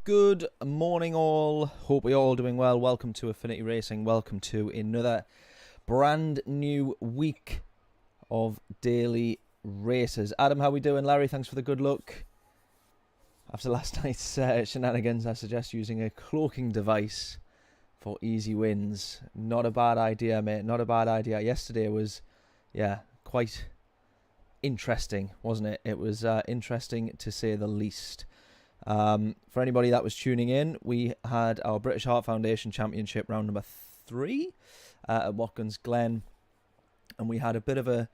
Good morning all, hope we're all doing well. Welcome to Affinity Racing, welcome to another brand new week of daily races. Adam, how we doing? Larry, thanks for the good luck. After last night's shenanigans, I suggest using a cloaking device for easy wins. Not a bad idea, mate, not a bad idea. Yesterday was, quite interesting, wasn't it? It was interesting to say the least. For anybody that was tuning in, we had our British Heart Foundation Championship round number 3 at Watkins Glen, and we had a bit of a,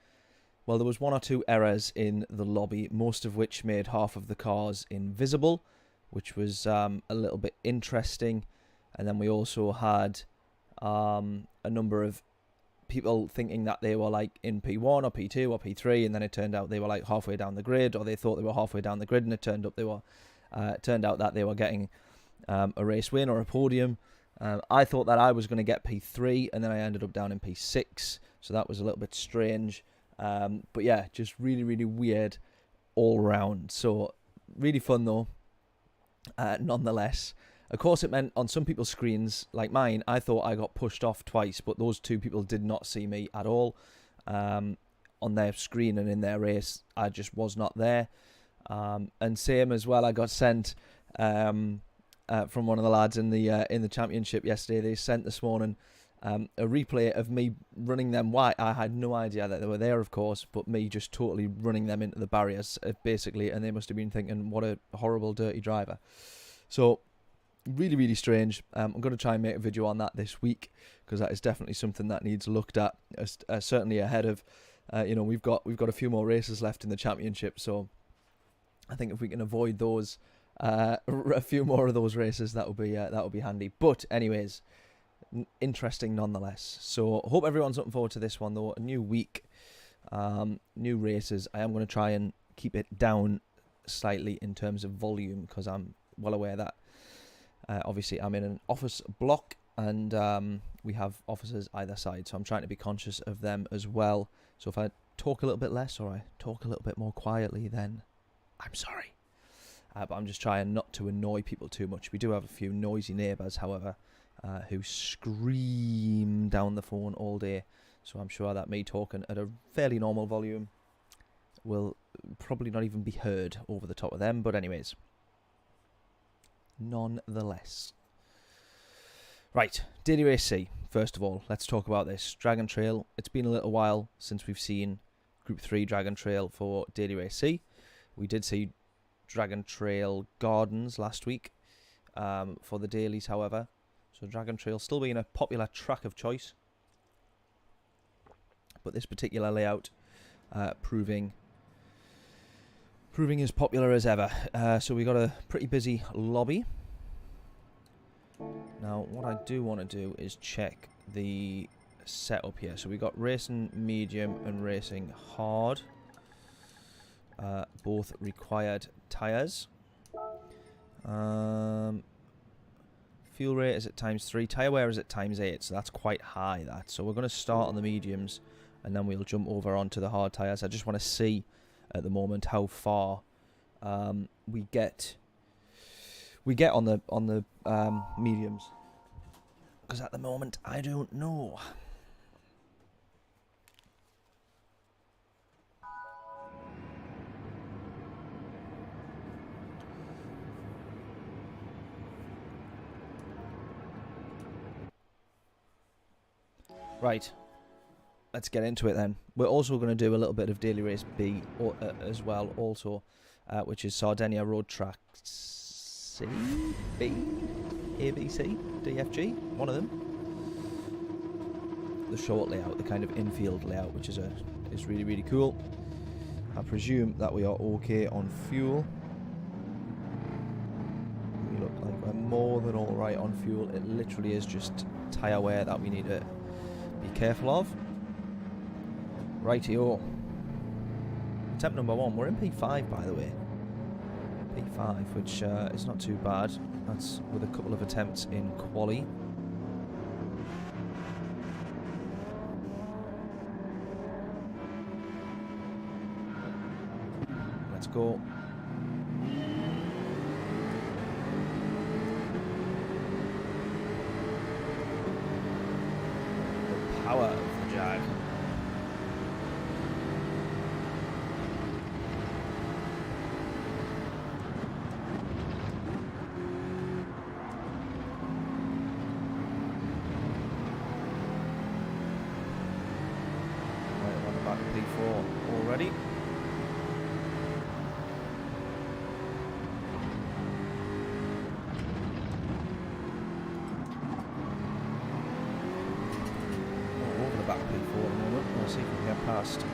well, there was one or two errors in the lobby, most of which made half of the cars invisible, which was a little bit interesting. And then we also had a number of people thinking that they were like in P1 or P2 or P3, and then it turned out they were like halfway down the grid, or they thought they were halfway down the grid, and it turned out that they were getting a race win or a podium. I thought that I was going to get P3, and then I ended up down in P6, so that was a little bit strange. But yeah, just really, really weird all round. So really fun though, nonetheless. Of course, it meant on some people's screens, like mine, I thought I got pushed off twice, but those two people did not see me at all. On their screen and in their race, I just was not there. And same as well, I got sent from one of the lads in the championship yesterday. They sent this morning a replay of me running them wide. I had no idea that they were there, of course, but me just totally running them into the barriers, basically, and they must have been thinking, what a horrible, dirty driver. So really, really strange. I'm going to try and make a video on that this week, because that is definitely something that needs looked at, certainly ahead of, we've got a few more races left in the championship, so I think if we can avoid those, a few more of those races, that would be handy. But anyways, interesting nonetheless. So hope everyone's looking forward to this one though. A new week, new races. I am going to try and keep it down slightly in terms of volume, because I'm well aware that obviously I'm in an office block, and we have offices either side, so I'm trying to be conscious of them as well. So if I talk a little bit less, or I talk a little bit more quietly, then I'm sorry. But I'm just trying not to annoy people too much. We do have a few noisy neighbours, however, who scream down the phone all day. So I'm sure that me talking at a fairly normal volume will probably not even be heard over the top of them. But anyways, nonetheless. Right, Daily Race C. First of all, let's talk about this. Dragon Trail. It's been a little while since we've seen Group 3 Dragon Trail for Daily Race C. We did see Dragon Trail Gardens last week for the dailies, however. So Dragon Trail still being a popular track of choice, but this particular layout proving as popular as ever. So we got a pretty busy lobby. Now, what I do want to do is check the setup here. So we got racing medium and racing hard. Both required tyres. Fuel rate is at ×3. Tyre wear is at ×8, so that's quite high, that. So we're going to start on the mediums, and then we'll jump over onto the hard tyres. I just want to see at the moment how far we get on the mediums, because at the moment I don't know. Right, let's get into it then. We're also going to do a little bit of Daily Race B as well, also, which is Sardegna Road Track C, B, A, B, C, D, F, G, one of them. The short layout, the kind of infield layout, which is really, really cool. I presume that we are okay on fuel. We look like we're more than all right on fuel. It literally is just tyre wear that we need to be careful of. Rightio. Attempt number 1. We're in P5, by the way. P5, which is not too bad. That's with a couple of attempts in quali. Let's go. power of the Jag. Right, on the back of P4 already. Back P4 at the moment. We'll see if we can get past.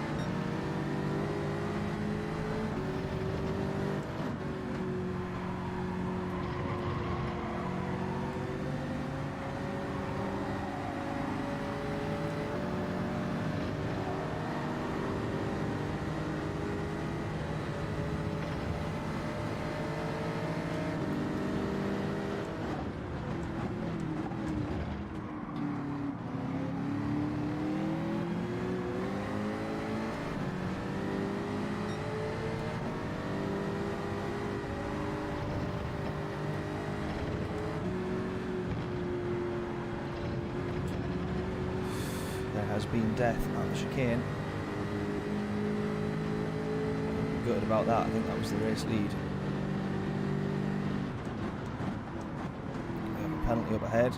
Has been death at the chicane. Gutted about that. I think that was the race lead. We have a penalty up ahead.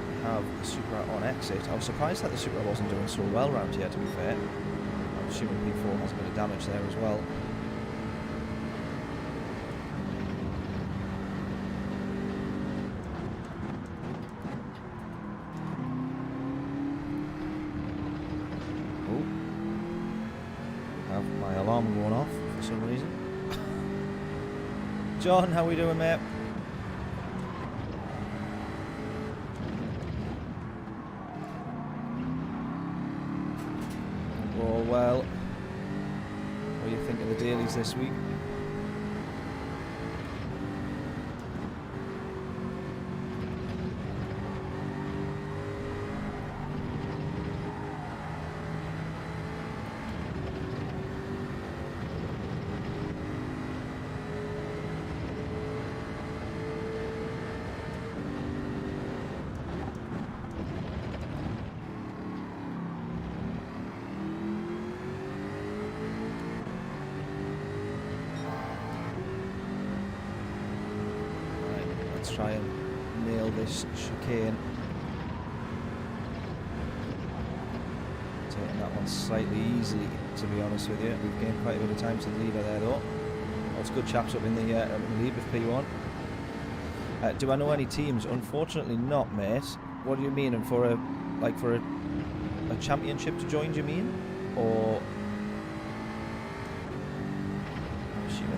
We have the Subaru on exit. I was surprised that the Subaru wasn't doing so well around here, to be fair. I'm assuming P4 has a bit of damage there as well. My alarm going off for some reason. John, how we doing, mate? Oh, well, what do you think of the dailies this week? Try and nail this chicane. Taking that one slightly easily, to be honest with you. We've gained quite a bit of time to the leader there, though. Lots of good chaps up in the lead with P1. Do I know any teams? Unfortunately, not, mate. What do you mean? And for a championship to join, do you mean? Or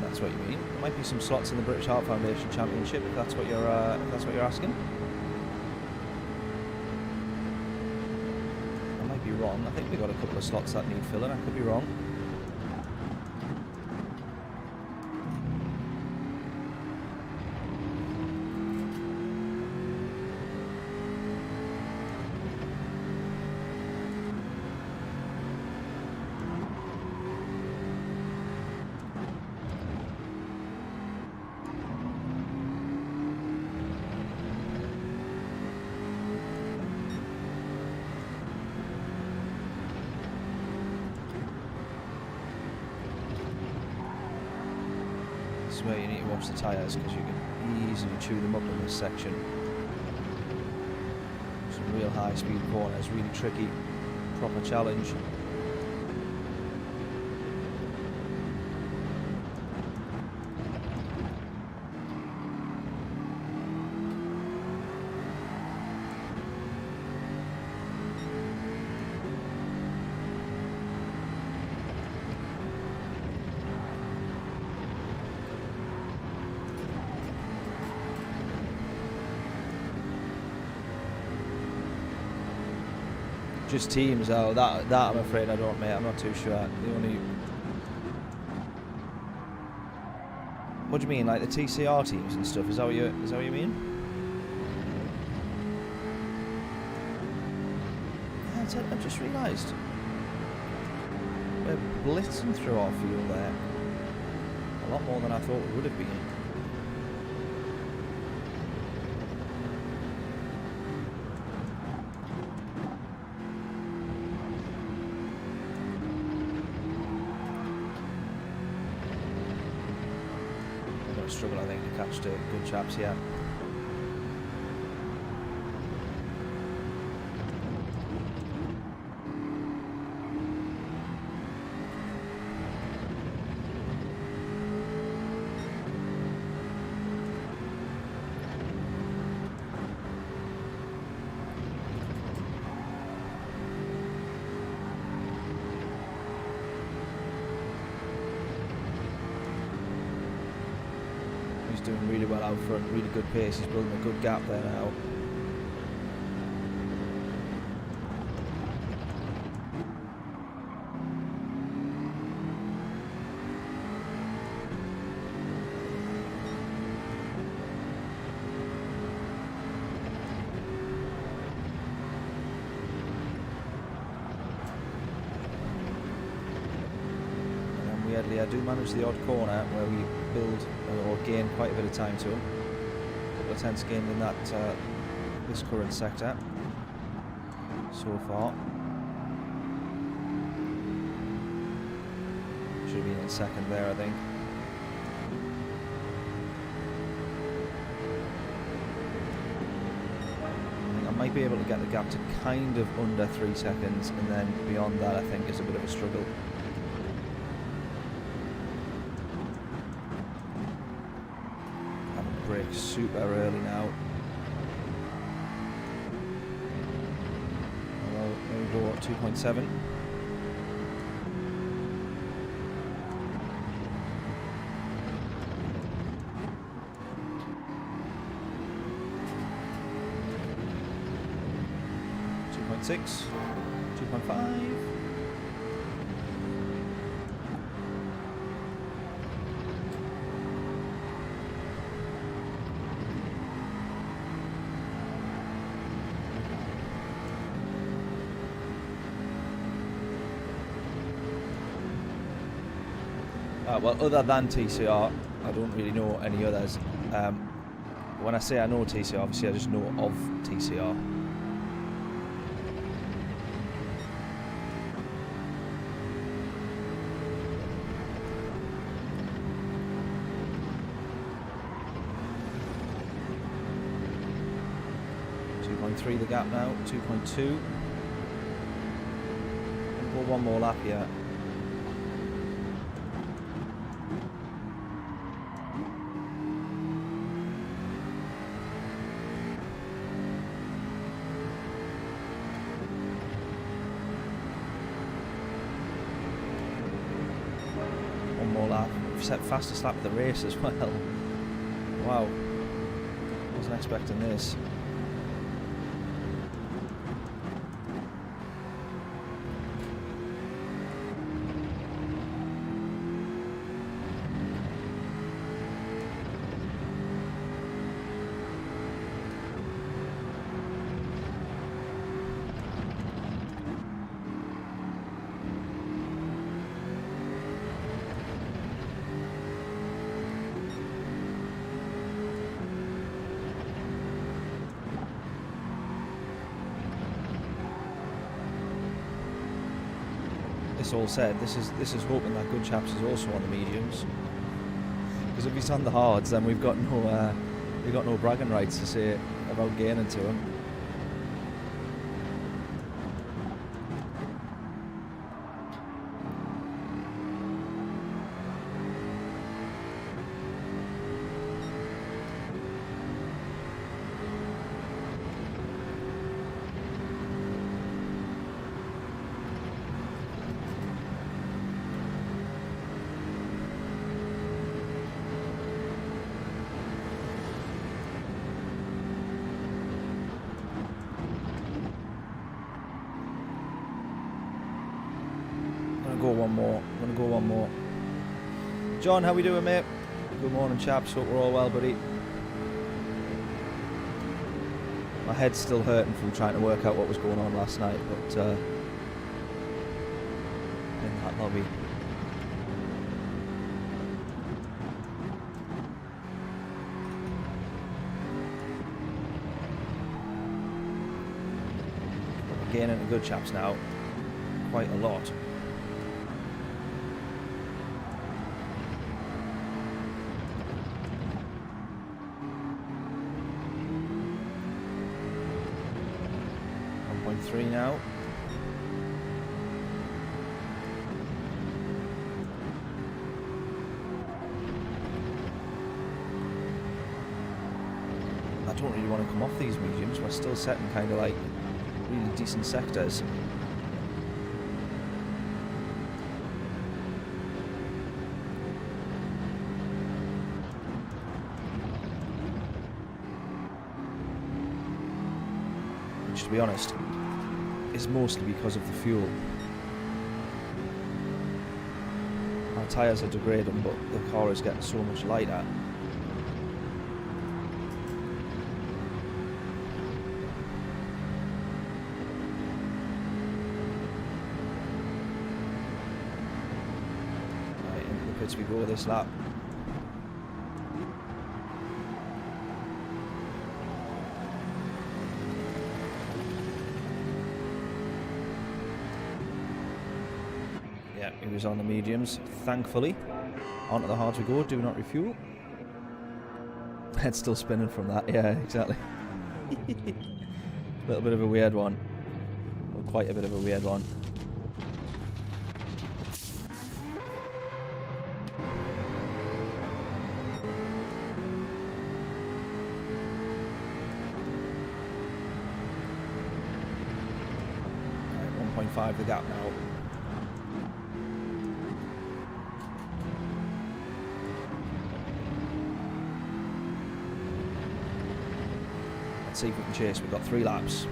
that's what you mean. There might be some slots in the British Heart Foundation Championship if that's what you're asking. I might be wrong. I think we got a couple of slots that need filling. I could be wrong. Where you need to watch the tyres because you can easily chew them up in this section. Some real high speed corners, really tricky, proper challenge. Just teams, oh, that I'm afraid I don't, mate. I'm not too sure. The only... What do you mean, like the TCR teams and stuff? Is that what you mean? Yeah, I've just realised we're blitzing through our field there. A lot more than I thought we would have been. struggle, I think, to catch the good chaps here. Doing really well out front, really good pace. He's building a good gap there now. And weirdly, I do manage the odd corner where we build or gain quite a bit of time to him. A couple of tenths gained in that this current sector so far. Should have been in second there, I think. I might be able to get the gap to kind of under 3 seconds, and then beyond that I think is a bit of a struggle. Brake super early now. Well, there we go, 2.7. .6, 2.5. Well, other than TCR, I don't really know any others. When I say I know TCR, obviously I just know of TCR. .3 the gap now, 2.2. We'll go one more lap here. One more lap. We've set fastest lap of the race as well. Wow. Wasn't expecting this. This all said, this is hoping that good chaps is also on the mediums, because if he's on the hards, then we've got no bragging rights to say about gaining to him. I'm gonna go one more. John, how we doing, mate? Good morning, chaps. Hope we're all well, buddy. My head's still hurting from trying to work out what was going on last night, but in that lobby. We're gaining the good chaps now, quite a lot. 1.3 now. I don't really want to come off these mediums. We're still setting kind of like really decent sectors. Which, to be honest, is mostly because of the fuel. Our tyres are degrading, but the car is getting so much lighter. We go this lap. Yeah, he was on the mediums, thankfully. Onto the hards we go, do not refuel. Head's still spinning from that, yeah, exactly. Little bit of a weird one. Well, quite a bit of a weird one. The gap now. Let's see if we can chase. We've got 3 laps.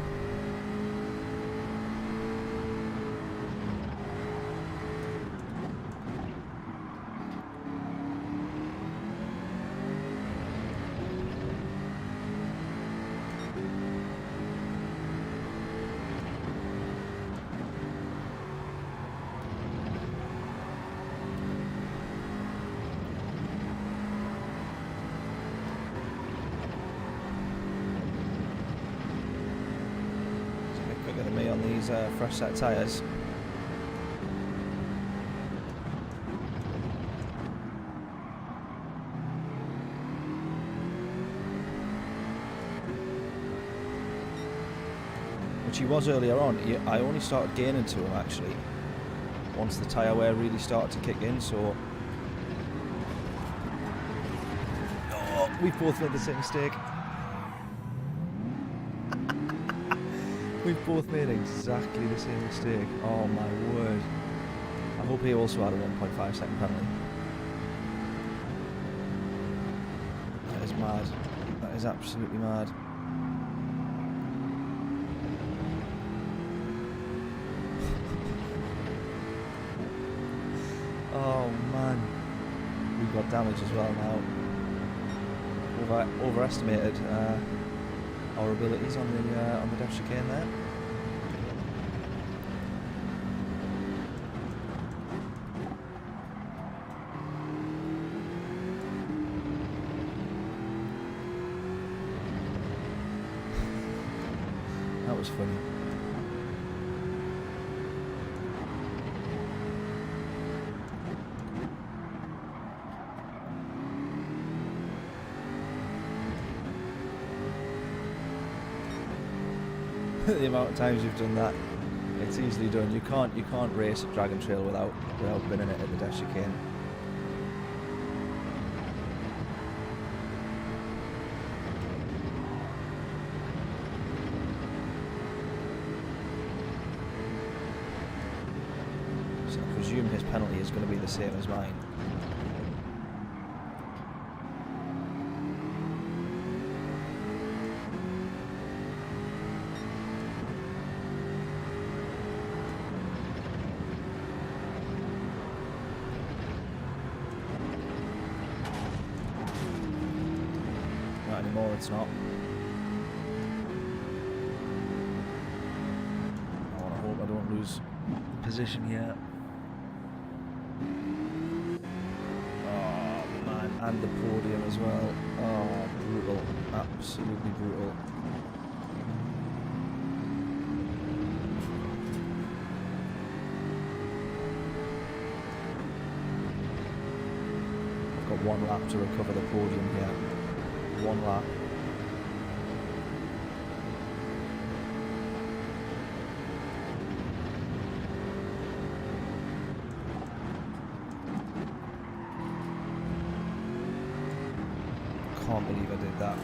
Fresh set tyres. Which he was earlier on. I only started gaining to him actually once the tyre wear really started to kick in, so we've both made the same mistake. We've both made exactly the same mistake. Oh my word. I hope he also had a 1.5 second penalty. That is mad. That is absolutely mad. Oh man. We've got damage as well now. Overestimated our abilities on the depth chicane there. That was funny. The amount of times you've done that, it's easily done. You can't race a Dragon Trail without binning it at the dash chicane. So I presume his penalty is going to be the same as mine. It's not. I hope I don't lose position here. Oh man, and the podium as well. Oh, brutal. Absolutely brutal. I've got 1 lap to recover the podium here. 1 lap. can't believe I did that.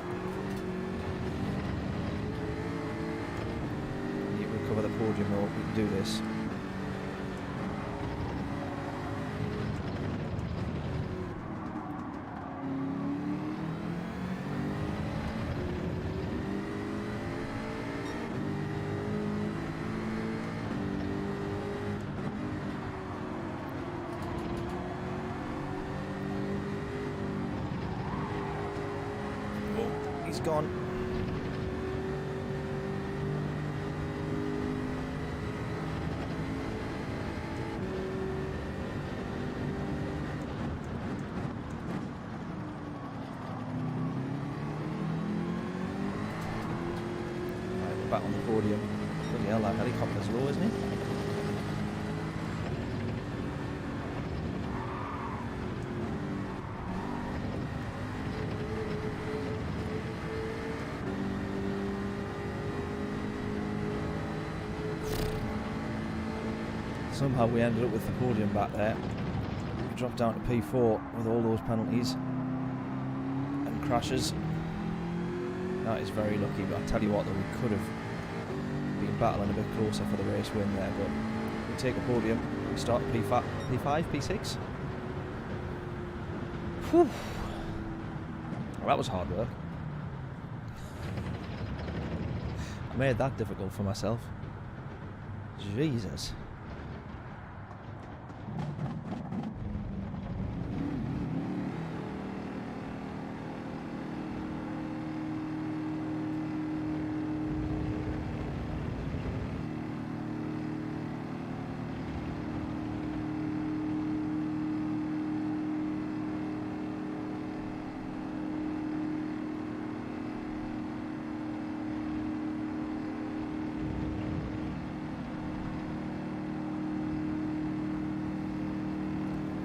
Need to recover the podium though. We can do this. He's gone. Right, we're back on the podium. Bloody hell, that helicopter's low, isn't he? Somehow we ended up with the podium back there. We dropped down to P4 with all those penalties and crashes. That is very lucky, but I tell you what, though, we could have been battling a bit closer for the race win there, but we take a podium. We start at P5, P6. Whew. Well, that was hard work. I made that difficult for myself. Jesus.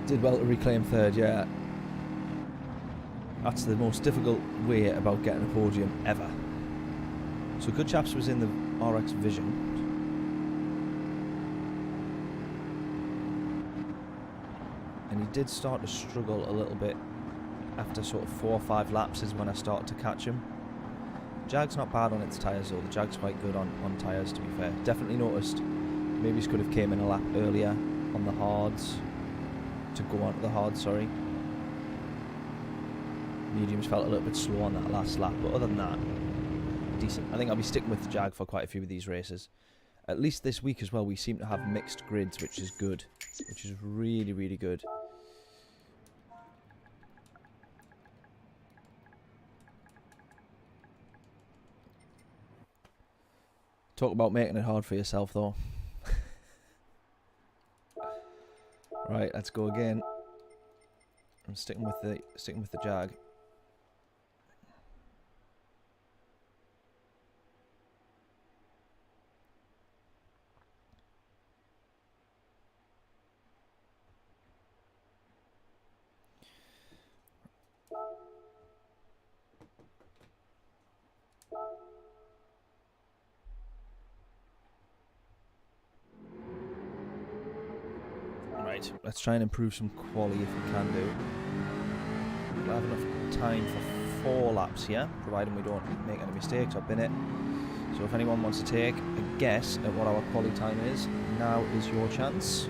Did well to reclaim third, yeah. That's the most difficult way about getting a podium ever. So Good Chaps was in the RX Vision. And he did start to struggle a little bit after sort of 4 or 5 laps is when I started to catch him. Jag's not bad on its tyres though, the Jag's quite good on tyres to be fair. Definitely noticed maybe he could have came in a lap earlier on the hards. To go on to the hard, sorry. Mediums felt a little bit slow on that last lap, but other than that, decent. I think I'll be sticking with the Jag for quite a few of these races. At least this week as well, we seem to have mixed grids, which is good. Which is really, really good. Talk about making it hard for yourself, though. Right, let's go again. I'm sticking with the Jag. Right, let's try and improve some quality if we can do. We'll have enough time for 4 laps here, providing we don't make any mistakes or bin it. So if anyone wants to take a guess at what our quality time is, now is your chance.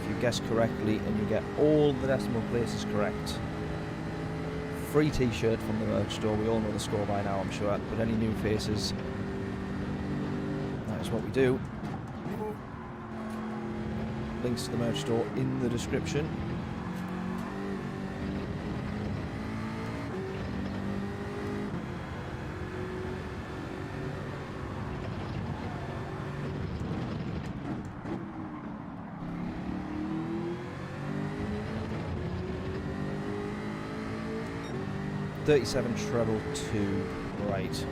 If you guess correctly and you get all the decimal places correct, free t-shirt from the merch store. We all know the score by now, I'm sure, but any new faces, that is what we do. Links to the merch store in the description. .37 treble 2, right.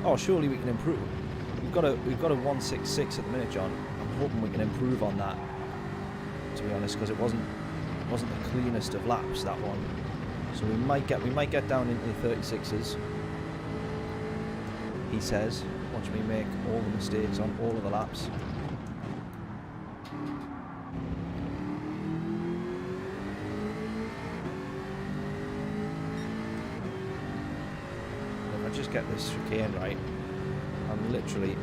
Oh, surely we can improve. We've got a 166 at the minute, John. I'm hoping we can improve on that, to be honest, because it wasn't the cleanest of laps, that one. So we might get down into the 36s. He says. Watch me make all the mistakes on all of the laps. just get this chicane right, I'm literally...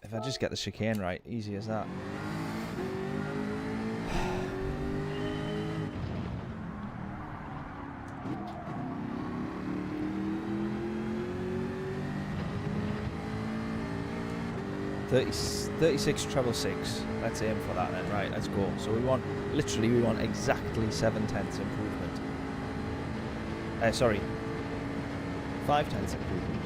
If I just get the chicane right, easy as that. $36,666. Let's aim for that then. Right, let's go. So we want, literally, we want exactly 7/10 improvement. Sorry, 5/10 improvement.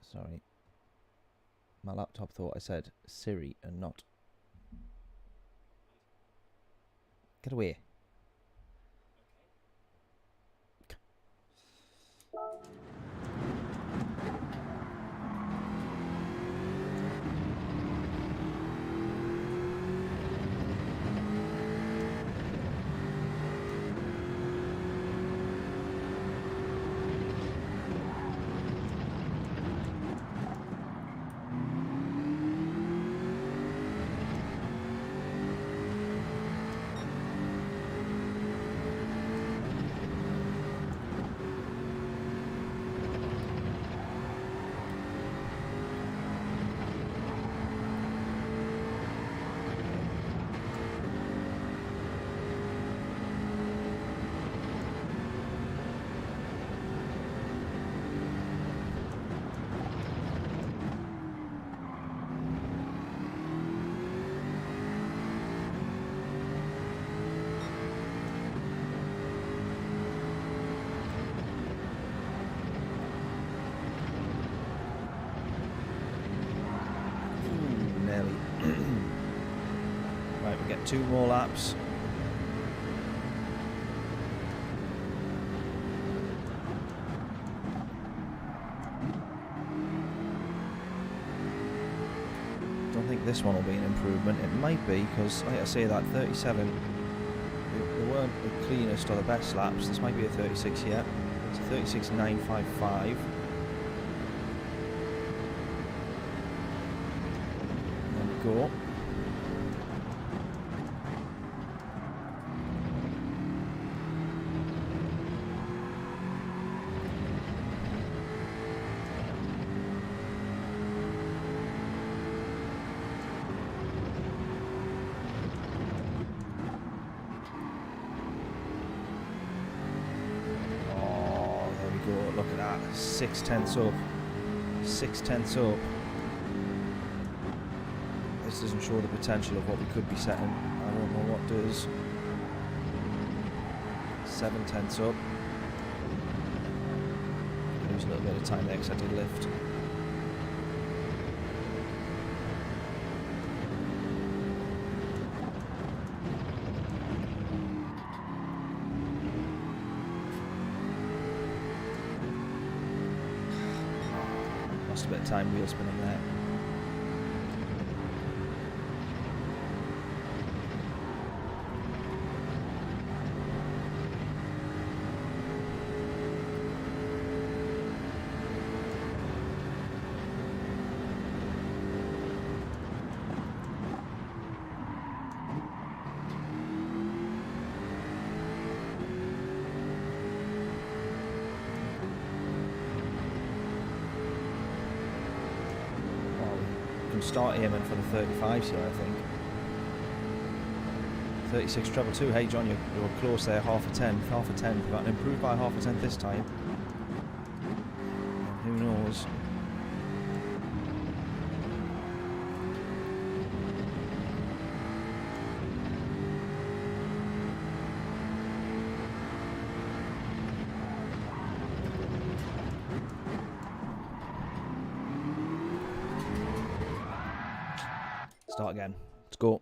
Sorry, my laptop thought I said Siri and not. Get away. Right, we get 2 more laps. Don't think this one will be an improvement. It might be, because like I say, that 37, they weren't the cleanest or the best laps. This might be a 36 here. It's a 36.955. Go. Oh, there we go. Look at that. 6/10 up. 6/10 up. This doesn't show the potential of what we could be setting. I don't know what does. 7/10 up. Lose a little bit of time there because I did lift. Lost a bit of time wheel spinning there. Start aiming for the 35s here, I think. 36 treble 2. Hey John, you were close there, half a 10th. We've got to improve by half a 10th this time. And who knows? Start again. Let's go.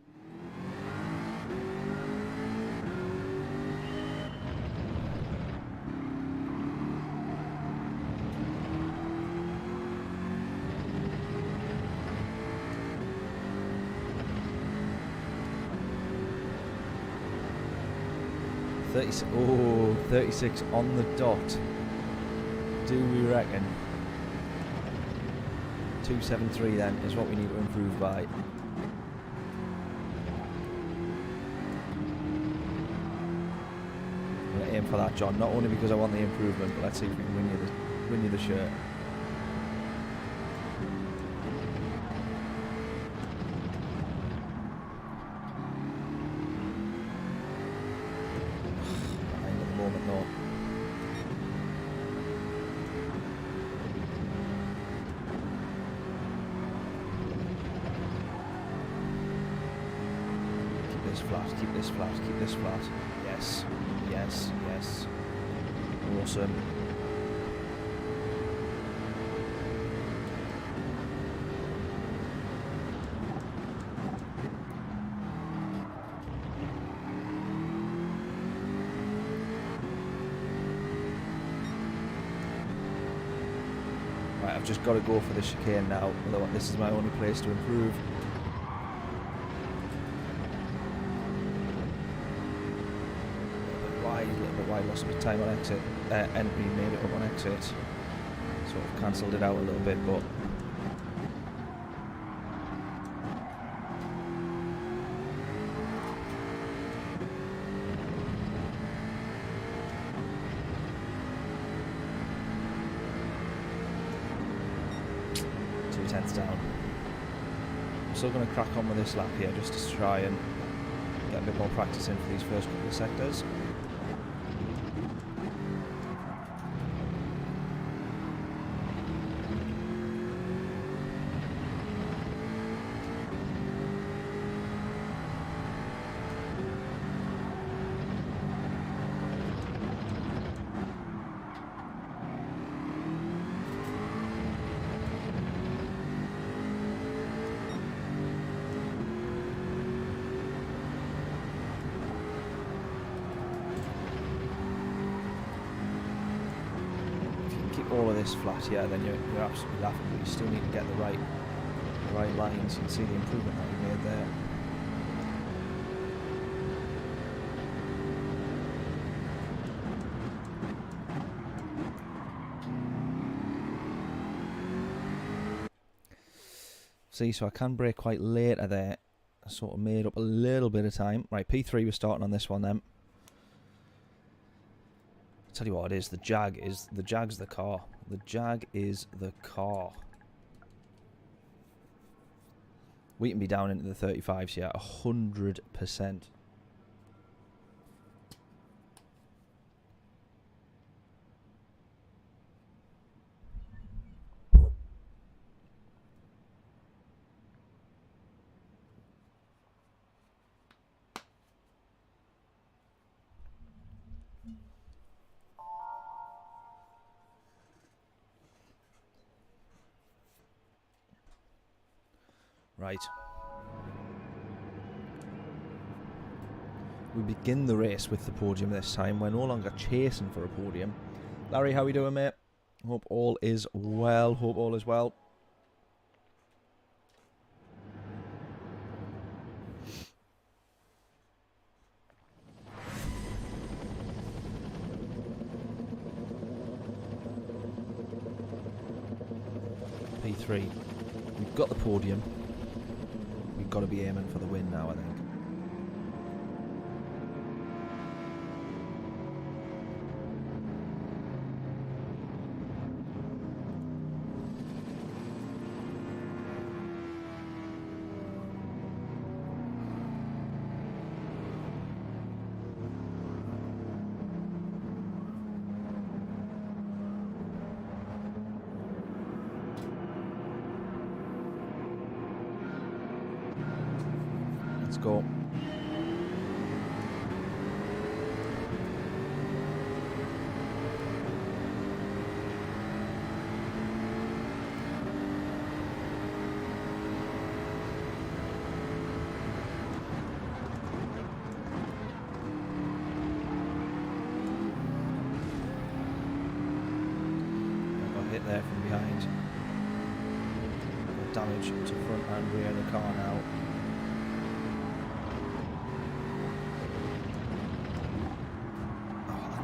Oh, 36 on the dot. Do we reckon? 273 then is what we need to improve by. aim for that, John. Not only because I want the improvement, but let's see if we can win you the shirt. Behind at the moment, though. Keep this flat, keep this flat. Yes, yes, yes. Awesome. Right, I've just got to go for the chicane now, although this is my only place to improve. I lost my time on exit, entry, made it up on exit, sort of cancelled it out a little bit, but two tenths down. I'm still going to crack on with this lap here just to try and get a bit more practice in for these first couple of sectors. All of this flat here, then you're absolutely laughing, but you still need to get the right lines. You can see the improvement that we made there. See, so I can brake quite later there. I sort of made up a little bit of time. Right, P3 we're starting on this one then. Tell you what it is, the Jag's the car. The Jag is the car. We can be down into the 35s here, 100%. Right. We begin the race with the podium this time. We're no longer chasing for a podium. Larry, how are we doing, mate? Hope all is well. Hope all is well. P3. We've got the podium. We've got to be aiming for the win now, I think. Let's go. I got hit there from behind. Got damage to front and rear of the car now.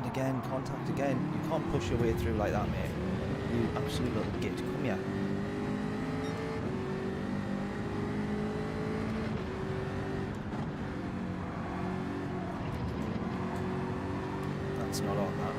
Again, contact again. You can't push your way through like that, mate. You absolute little git. Come here. That's not on that.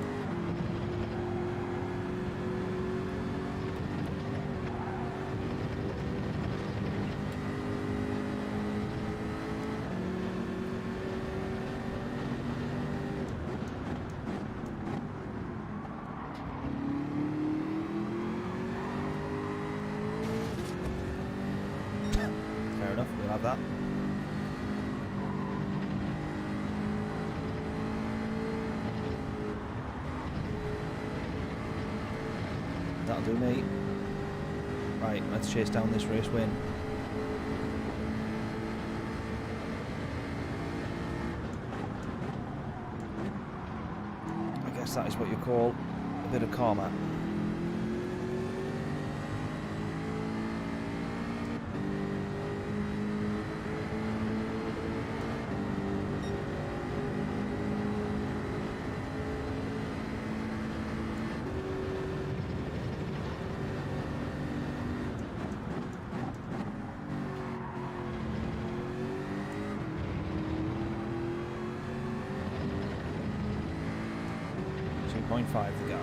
Fair enough, we'll have that. That'll do me. Right, let's chase down this race win. I guess that is what you call a bit of karma. .5 the gap.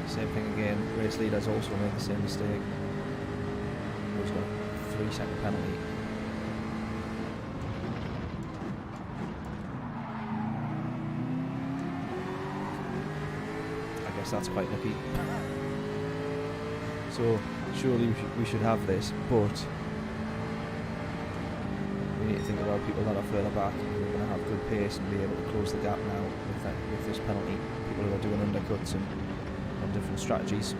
Same thing again, race leaders also made the same mistake. He's got a 3-second penalty. I guess that's quite lucky. So surely we should have this, but we need to think about people that are further back who are going to have good pace and be able to close the gap now with this penalty. People who are doing undercuts and on different strategies.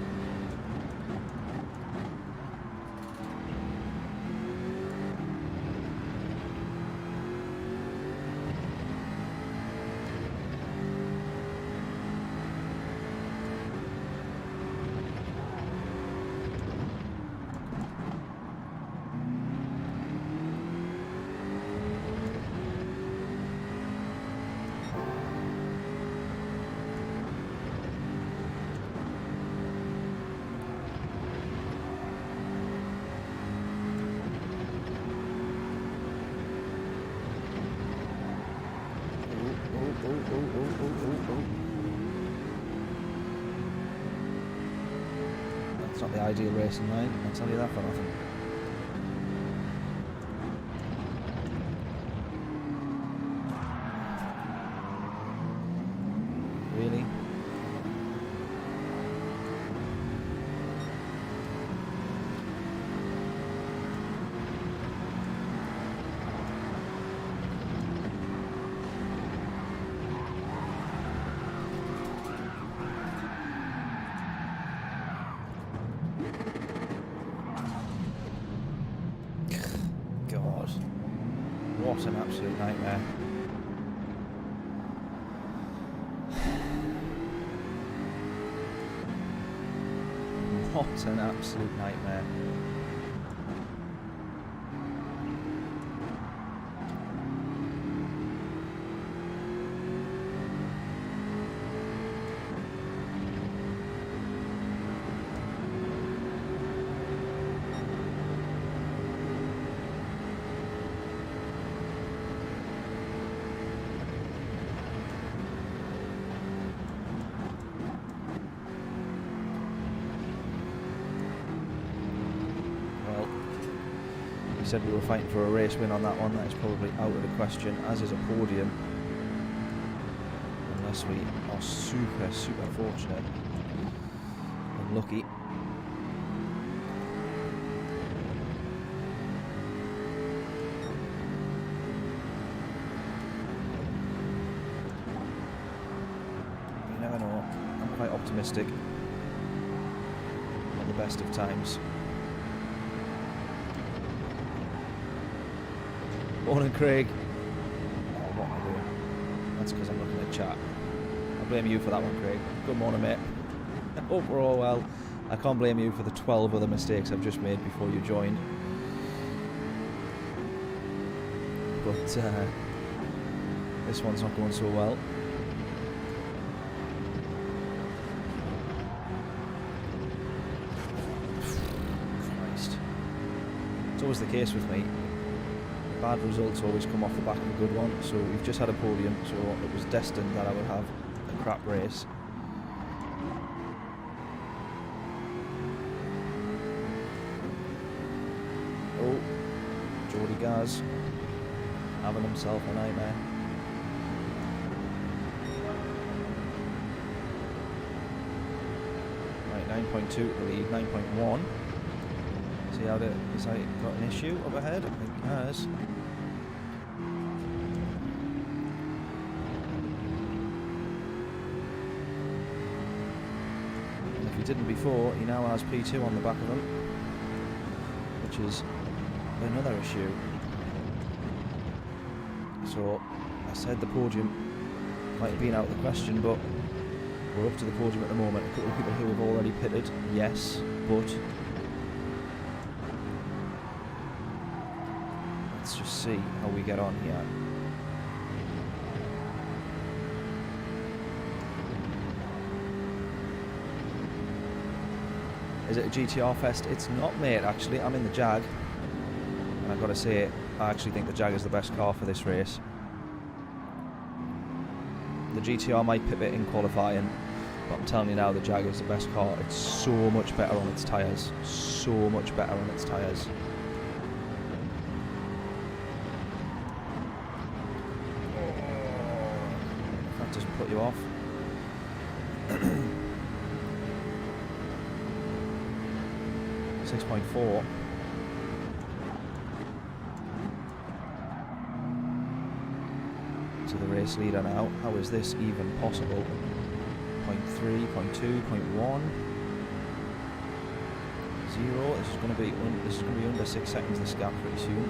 That's not the ideal racing line, I'll tell you that for nothing. Really? God, what an absolute nightmare. What an absolute nightmare. Said we were fighting for a race win on that one. That is probably out of the question, as is a podium, unless we are super fortunate and lucky. optimistic. Not the best of times. Morning, Craig. Oh, what am I doing? That's because I'm looking at chat. I blame you for that one, Craig. Good morning, mate. I hope we're all well. I can't blame you for the 12 other mistakes I've just made before you joined. But this one's not going so well. Christ. It's always the case with me. Bad results always come off the back of a good one. So we've just had a podium, so it was destined that I would have a crap race. Oh, Geordie Gaz having himself a nightmare. Right, 9.2 to the lead, 9.1. See how has he got an issue up ahead? I think he has. And if he didn't before, he now has P2 on the back of him, which is another issue. So I said the podium might have been out of the question, but we're up to the podium at the moment. A couple of people who have already pitted, yes, but let's just see how we get on here. Is it a GTR fest? It's not, mate, actually. I'm in the Jag. And I've got to say, I actually think the Jag is the best car for this race. The GTR might pip it in qualifying, but I'm telling you now, the Jag is the best car. It's so much better on its tyres. So much better on its tyres. That doesn't put you off. 6.4. To the race leader now. How is this even possible? 0.3, 0.2, 0.1, 0. This is going to be under 6 seconds. This gap pretty soon.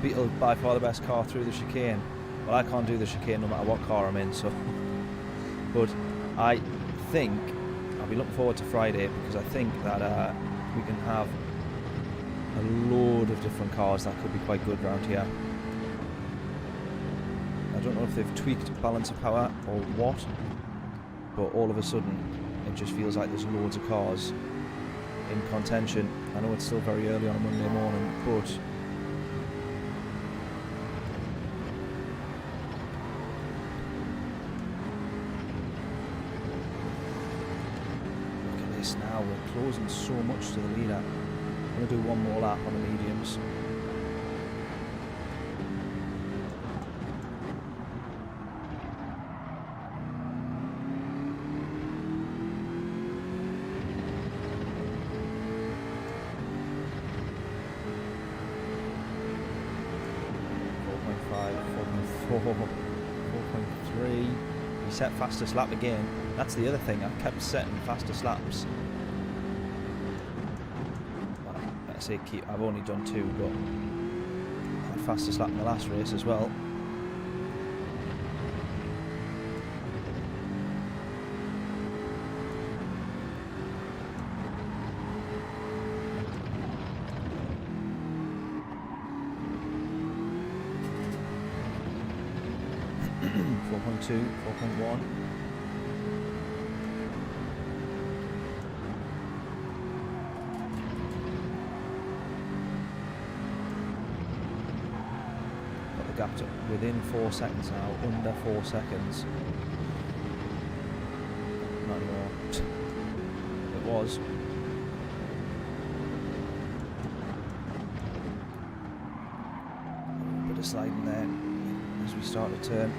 Beetle by far the best car through the chicane. Well, I can't do the chicane no matter what car I'm in, so but I think I'll be looking forward to Friday, because I think that we can have a load of different cars that could be quite good around here. I don't know if they've tweaked balance of power or what, but all of a sudden it just feels like there's loads of cars in contention. I know it's still very early on a Monday morning, but now we're closing so much to the leader. I'm going to do one more lap on the mediums. .4, 4.3. He set fastest lap again. That's the other thing. I've kept setting fastest laps. Well, let's say I've only done 2, but I had fastest lap in the last race as well. .2, 4.1. Got the gap to within 4 seconds now, under 4 seconds. Not anymore. It was. Bit of sliding there as we start to turn.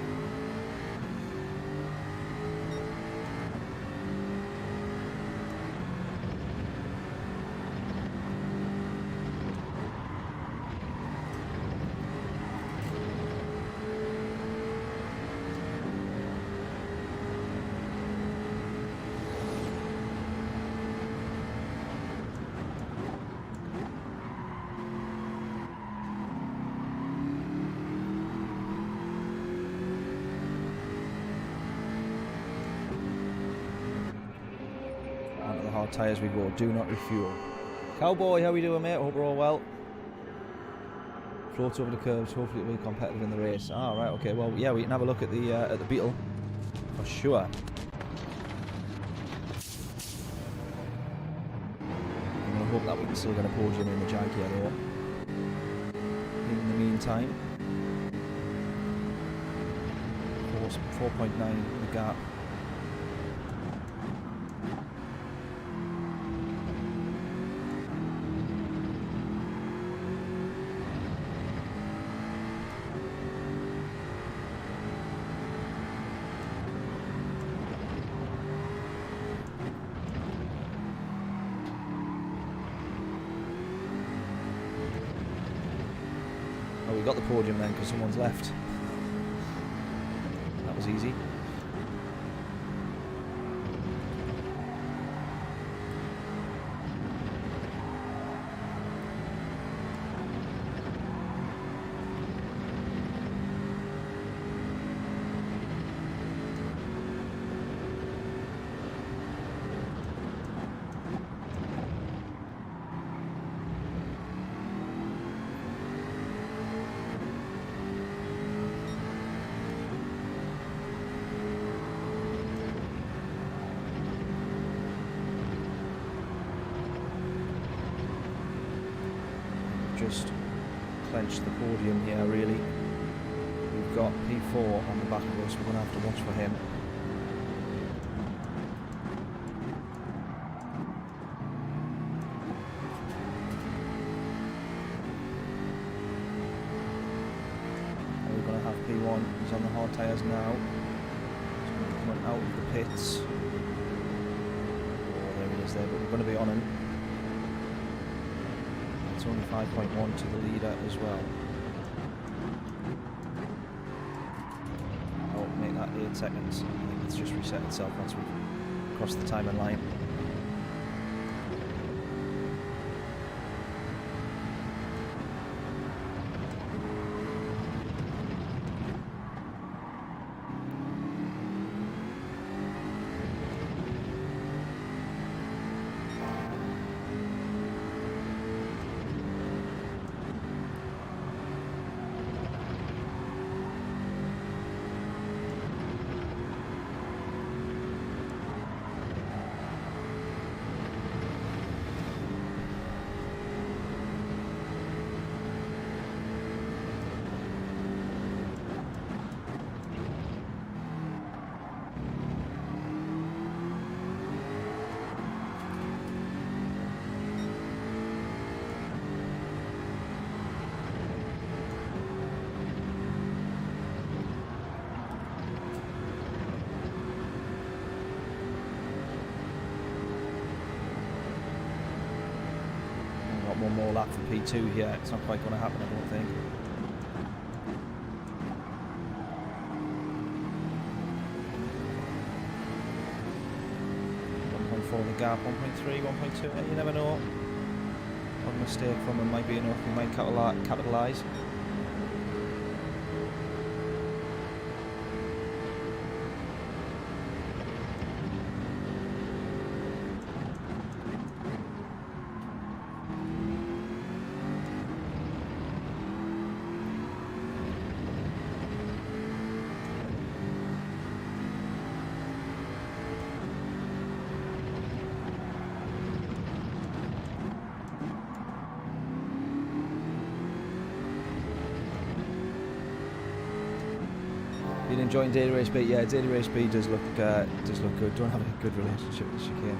Tyres we go, do not refuel. Cowboy, how we doing, mate? Hope we're all well. Floats over the curves, hopefully it'll be competitive in the race. Ah, right, okay, well, yeah, we can have a look at the Beetle for sure. I'm gonna hope that we can still get a podium in the Jag here, though. In the meantime, 4.9 the gap. We got the podium then because someone's left. That was easy. Just clench the podium here, really. We've got P4 on the back of us, we're going to have to watch for him. And we're going to have P1, he's on the hard tyres now. He's going to be coming out of the pits. Oh, there he is there, but we're going to be on him. It's only 5.1 to the leader as well. Oh, make that 8 seconds. I think it's just reset itself once we cross the timing line. One more lap for P2 here. It's not quite going to happen, I don't think. 1.4 the gap, 1.3, 1.2. You never know. One mistake from him might be enough. We might capitalise. Been enjoying Daily Race B? Yeah, Daily Race B does look good. Don't have a good relationship with the chicane.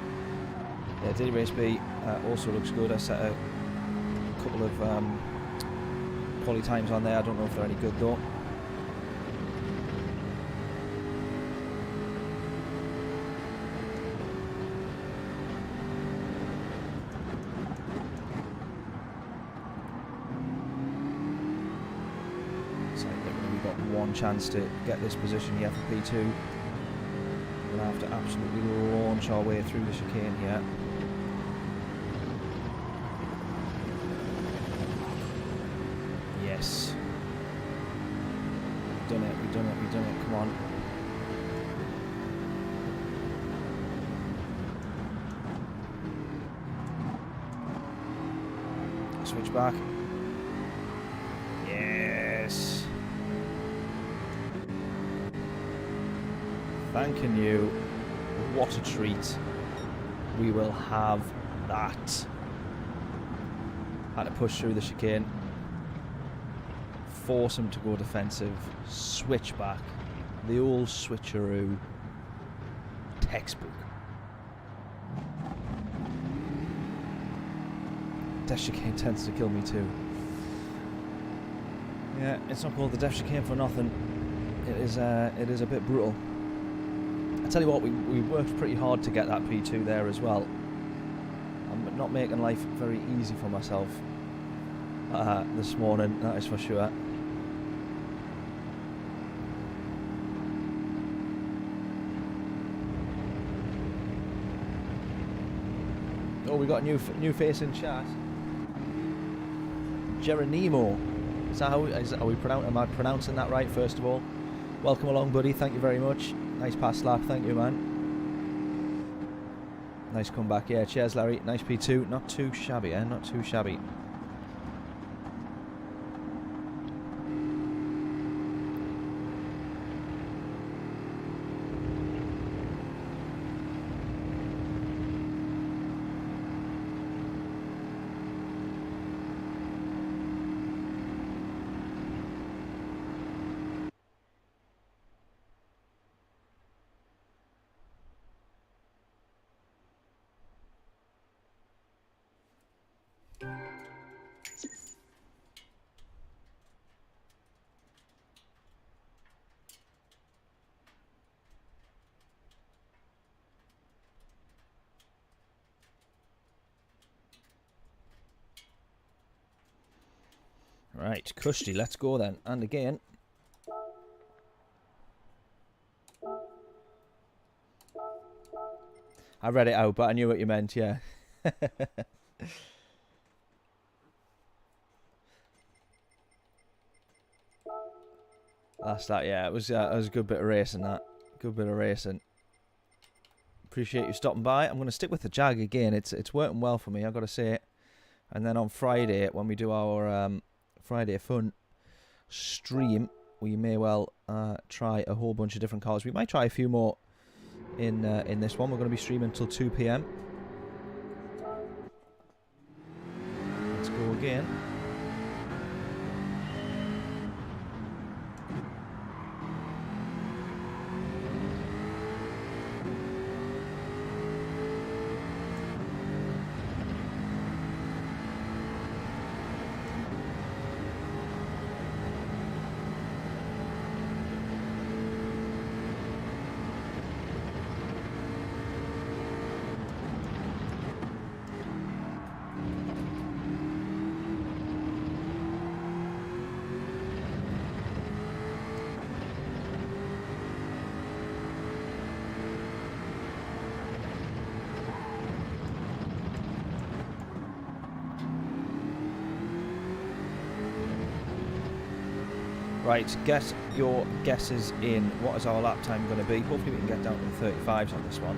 Yeah, Daily Race B also looks good. I set a couple of quality times on there. I don't know if they're any good though. Chance to get this position here for P2. We'll have to absolutely launch our way through the chicane here. Yes. We've done it, we've done it, we've done it, come on. Switch back. Yes. Thanking you. What a treat. We will have that. Had to push through the chicane. Force him to go defensive. Switch back. The old switcheroo. Textbook. Death chicane tends to kill me too. Yeah, it's not called the death chicane for nothing. It is a bit brutal. I tell you what, we worked pretty hard to get that P2 there as well. I'm not making life very easy for myself this morning, that is for sure. Oh, we got a new face in chat. Geronimo. Is that how? Am I pronouncing that right? First of all, welcome along, buddy. Thank you very much. Nice pass lap, thank you, man. Nice comeback, yeah. Cheers, Larry. Nice P2. Not too shabby, eh? Not too shabby. Right, Cushy, let's go then. And again. I read it out, but I knew what you meant, yeah. That's that, yeah. It was a good bit of racing, that. Good bit of racing. Appreciate you stopping by. I'm going to stick with the Jag again. It's working well for me, I've got to say it. And then on Friday, when we do our Friday Fun stream, we may well try a whole bunch of different cars. We might try a few more in this one. We're going to be streaming until 2 PM. Let's go again. Right, get your guesses in. What is our lap time going to be? Hopefully we can get down to the 35s on this one.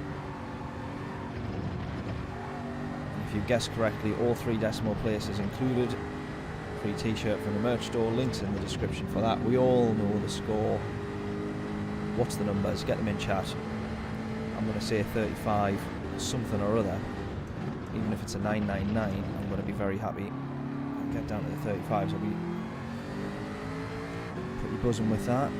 And if you guess correctly, all 3 decimal places included. Free t-shirt from the merch store. Links in the description for that. We all know the score. What's the numbers? Get them in chat. I'm going to say 35 something or other. Even if it's a 999, I'm going to be very happy. I'll get down to the 35s. I'll be buzzing with that.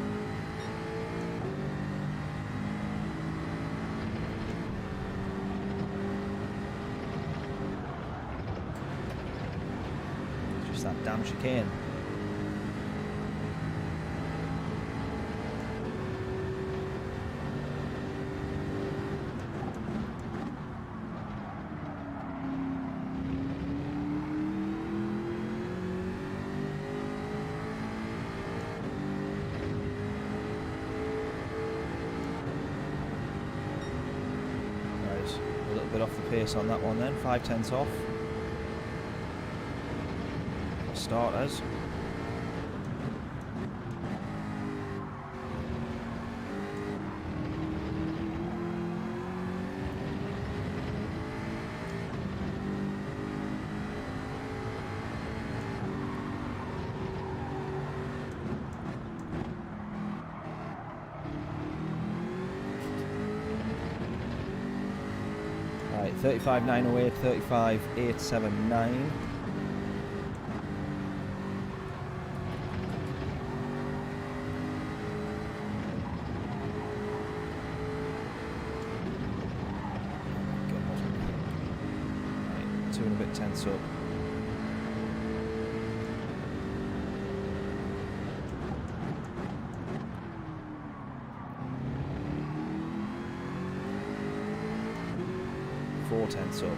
It's that damn chicane. A little bit off the pace on that one then, 5/10 off. For starters. Right, 35.908, 35.879. Right, 2 and a bit tenths up. Four tenths up.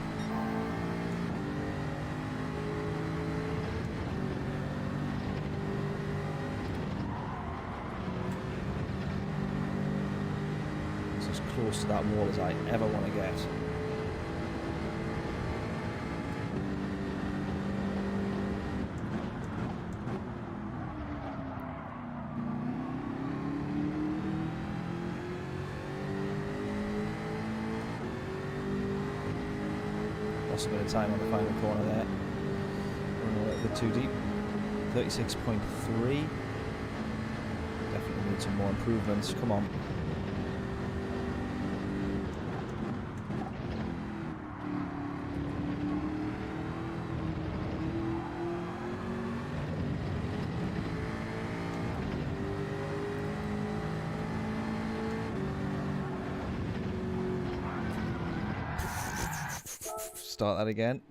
It's as close to that wall as I ever want to get. Lost a bit of time on the final corner there. Running a little bit too deep. 36.3. Definitely need some more improvements. Come on. Start that again.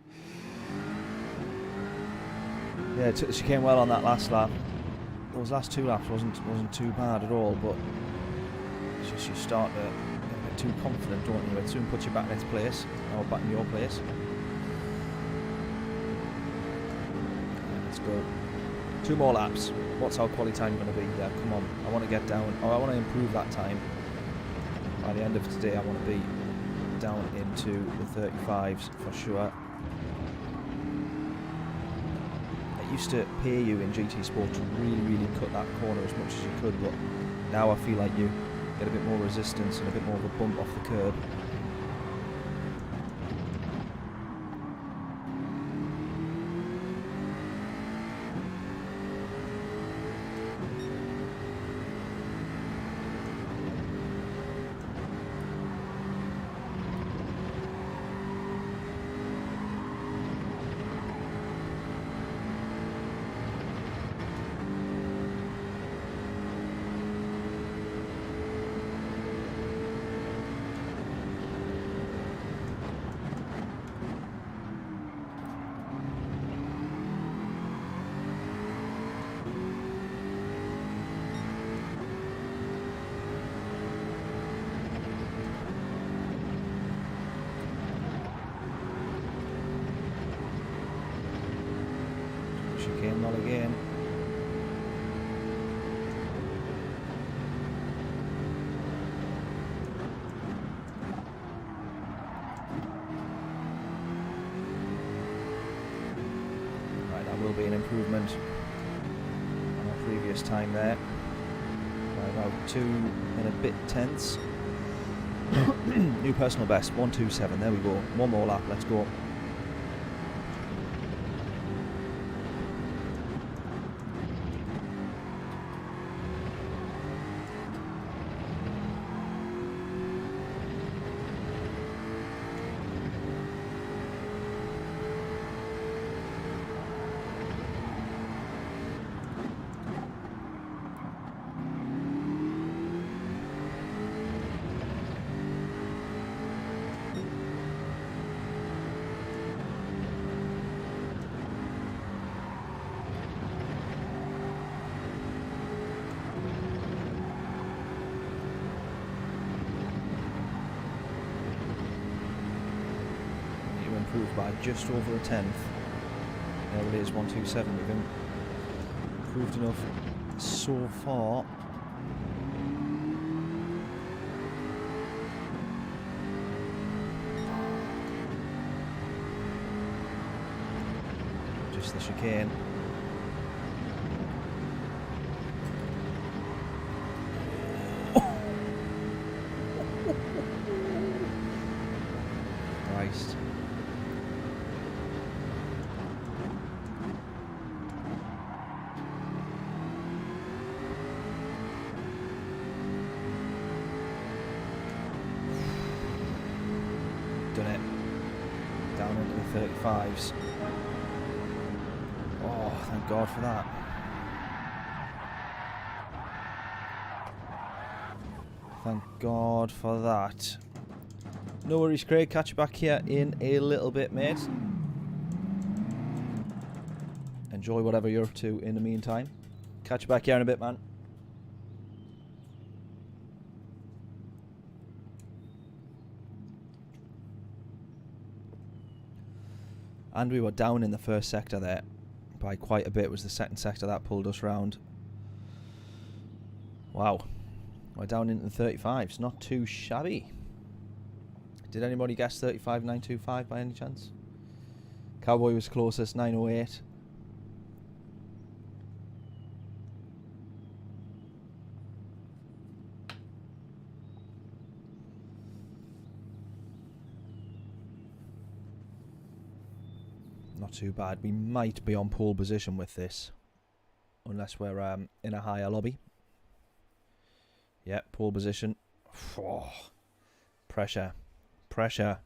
Yeah, it took the chicane well on that last lap. Those last 2 laps wasn't too bad at all, but it's just you start to get a bit too confident, don't you? It soon puts you back in its place, or back in your place. Right, let's go. 2 more laps. What's our quality time going to be? Yeah, come on. I want to get down, or I want to improve that time. By the end of today, I want to be down into the 35s for sure. It used to pay you in GT Sport to really cut that corner as much as you could, but now I feel like you get a bit more resistance and a bit more of a bump off the curb. Chicane not again. Right, that will be an improvement on our previous time there. By about 2 and a bit tenths. New personal best, 1:27. There we go. One more lap. Let's go. by just over a tenth. There it is, 127. We've improved enough so far. Just the chicane. Christ. Done it. Down into the 35s. Oh, thank God for that. Thank God for that. No worries, Craig. Catch you back here in a little bit, mate. Enjoy whatever you're up to in the meantime. Catch you back here in a bit, man. And we were down in the first sector there by quite a bit. It was the second sector that pulled us round. Wow. We're down into the 35s. Not too shabby. Did anybody guess 35.925 by any chance? Cowboy was closest, 908. Not too bad. We might be on pole position with this, unless we're in a higher lobby. Yep, pole position. Oh, pressure. Pressure.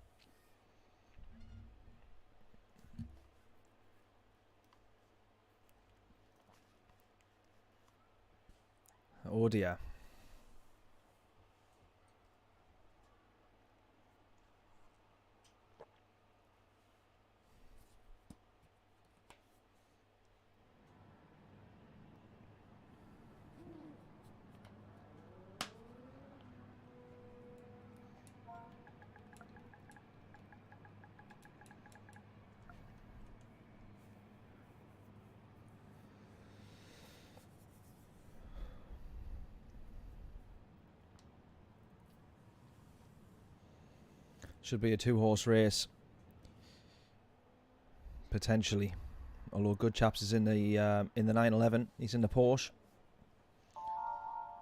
Oh dear. Should be a 2-horse race, potentially. Although Good Chaps is in the 911, he's in the Porsche,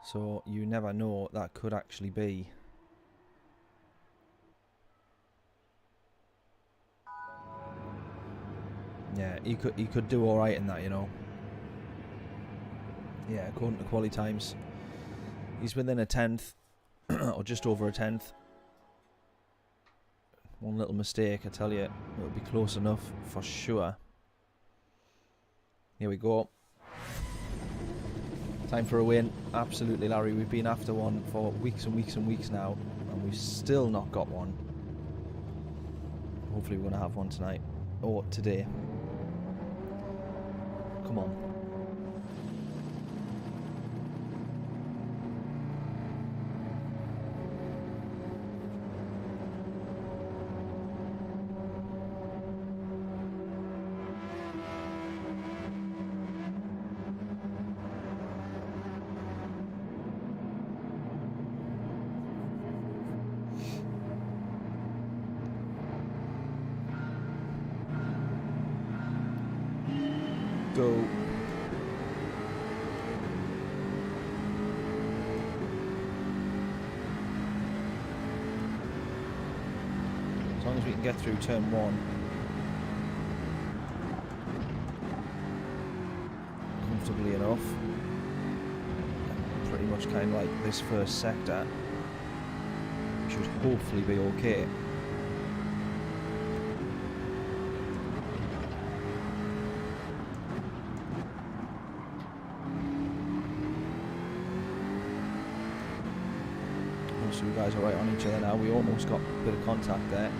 so you never know. That could actually be. Yeah, he could do all right in that, you know. Yeah, according to quali times, he's within a tenth or just over a tenth. One little mistake, I tell you, it'll be close enough for sure. Here we go. Time for a win. Absolutely, Larry. We've been after one for weeks and weeks and weeks now, and we've still not got one. Hopefully we're going to have one tonight. Or today. Come on. Go. As long as we can get through turn 1 comfortably enough, pretty much kind of like this first sector, we should hopefully be okay. So you guys are right on each other now. We almost got a bit of contact there.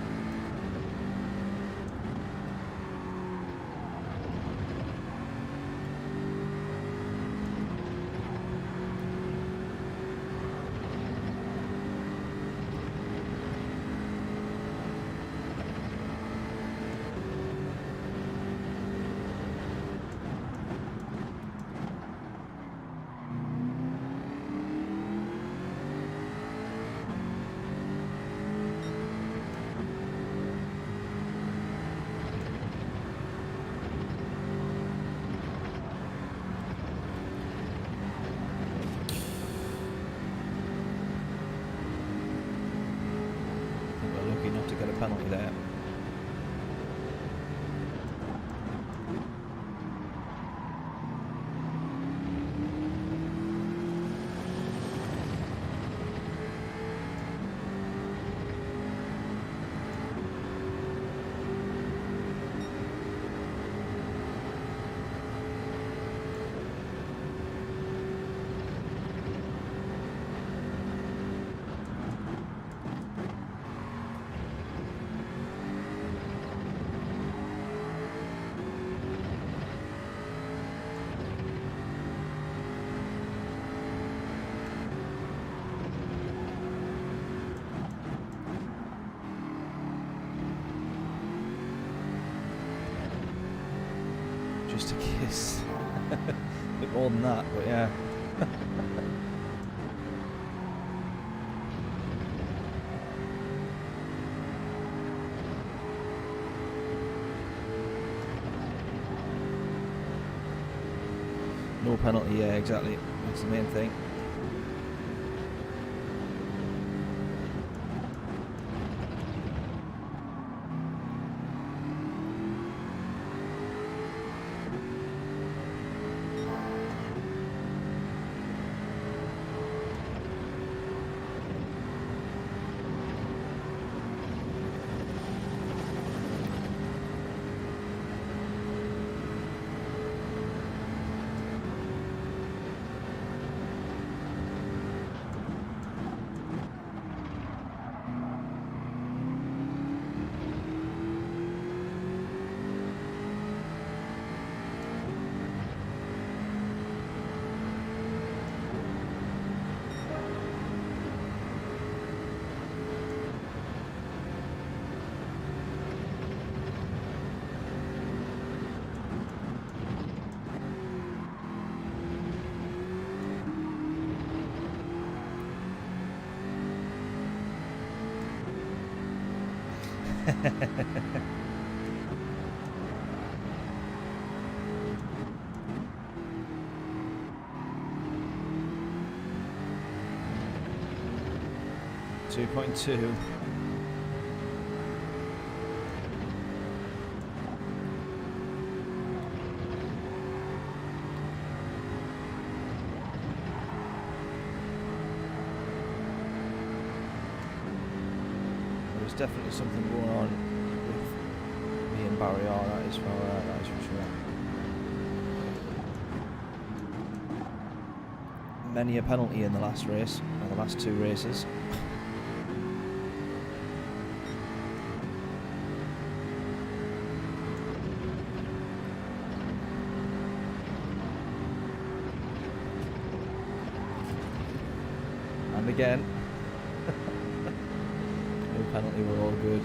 just a kiss. A bit more than that, but yeah. No penalty, yeah, exactly. That's the main thing. Two point two. There's definitely something going on with me and BRIO, that is for sure. Many a penalty in the last race, or the last two races. And again. No penalty, we're all good.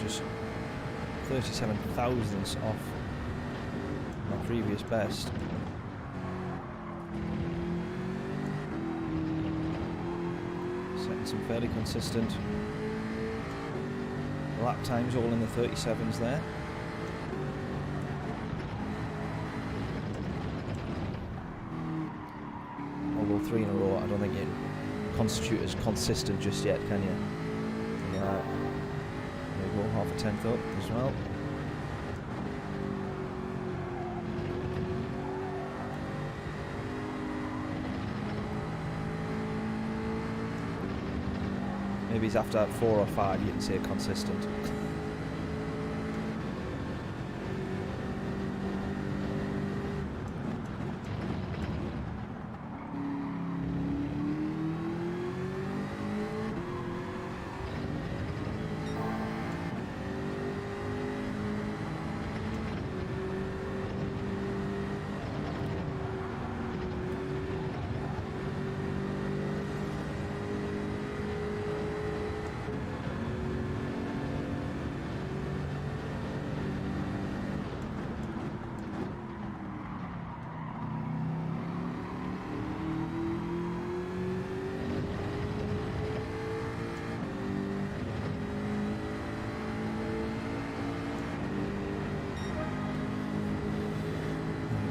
Just 37 thousandths off my previous best. Setting some fairly consistent lap times, all in the 37s there. Although 3 in a row, I don't think it constitutes as consistent just yet, can you? Yeah. Half a tenth up as well. Maybe he's after 4 or 5, you can say consistent.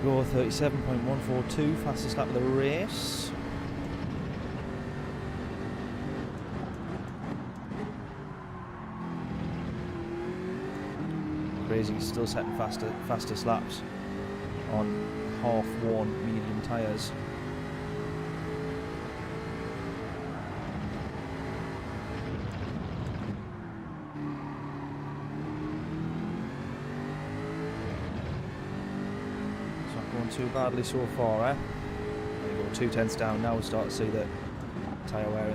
Go 37.142, fastest lap of the race. Crazy, still setting fastest laps on half-worn medium tyres. Too badly so far, eh? There you go, 2 tenths down. Now we start to see the tyre wear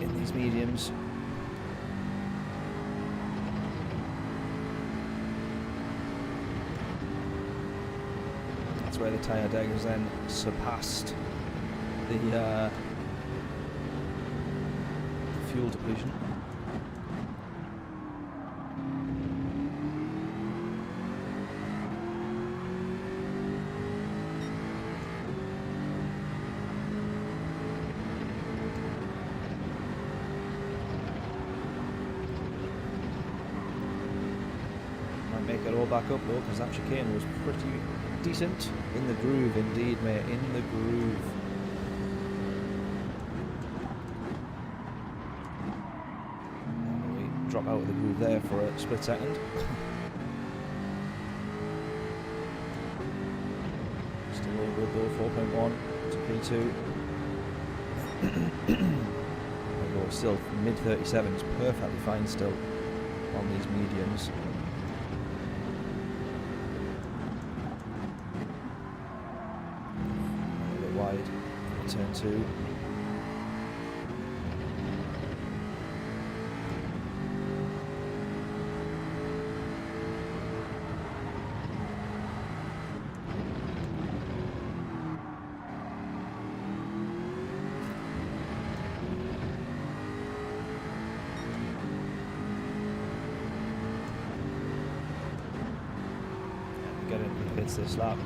in these mediums. That's where the tyre deg has then surpassed the fuel depletion. Make it all back up though, because that chicane was pretty decent. In the groove indeed, mate, in the groove. We drop out of the groove there for a split second. Still all good though, 4.1 to P2. There we go, still mid-37s, perfectly fine still on these mediums. Turn 2. Get in the pits this lap.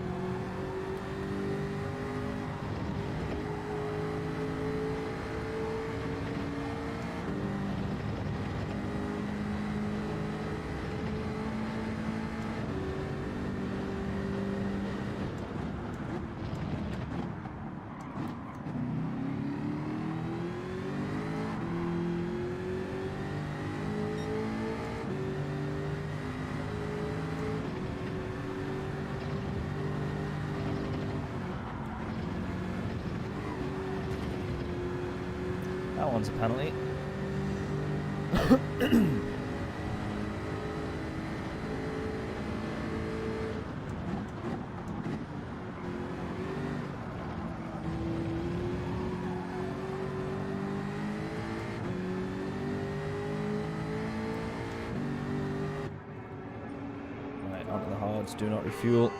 That one's a penalty. Right, onto the hards, do not refuel.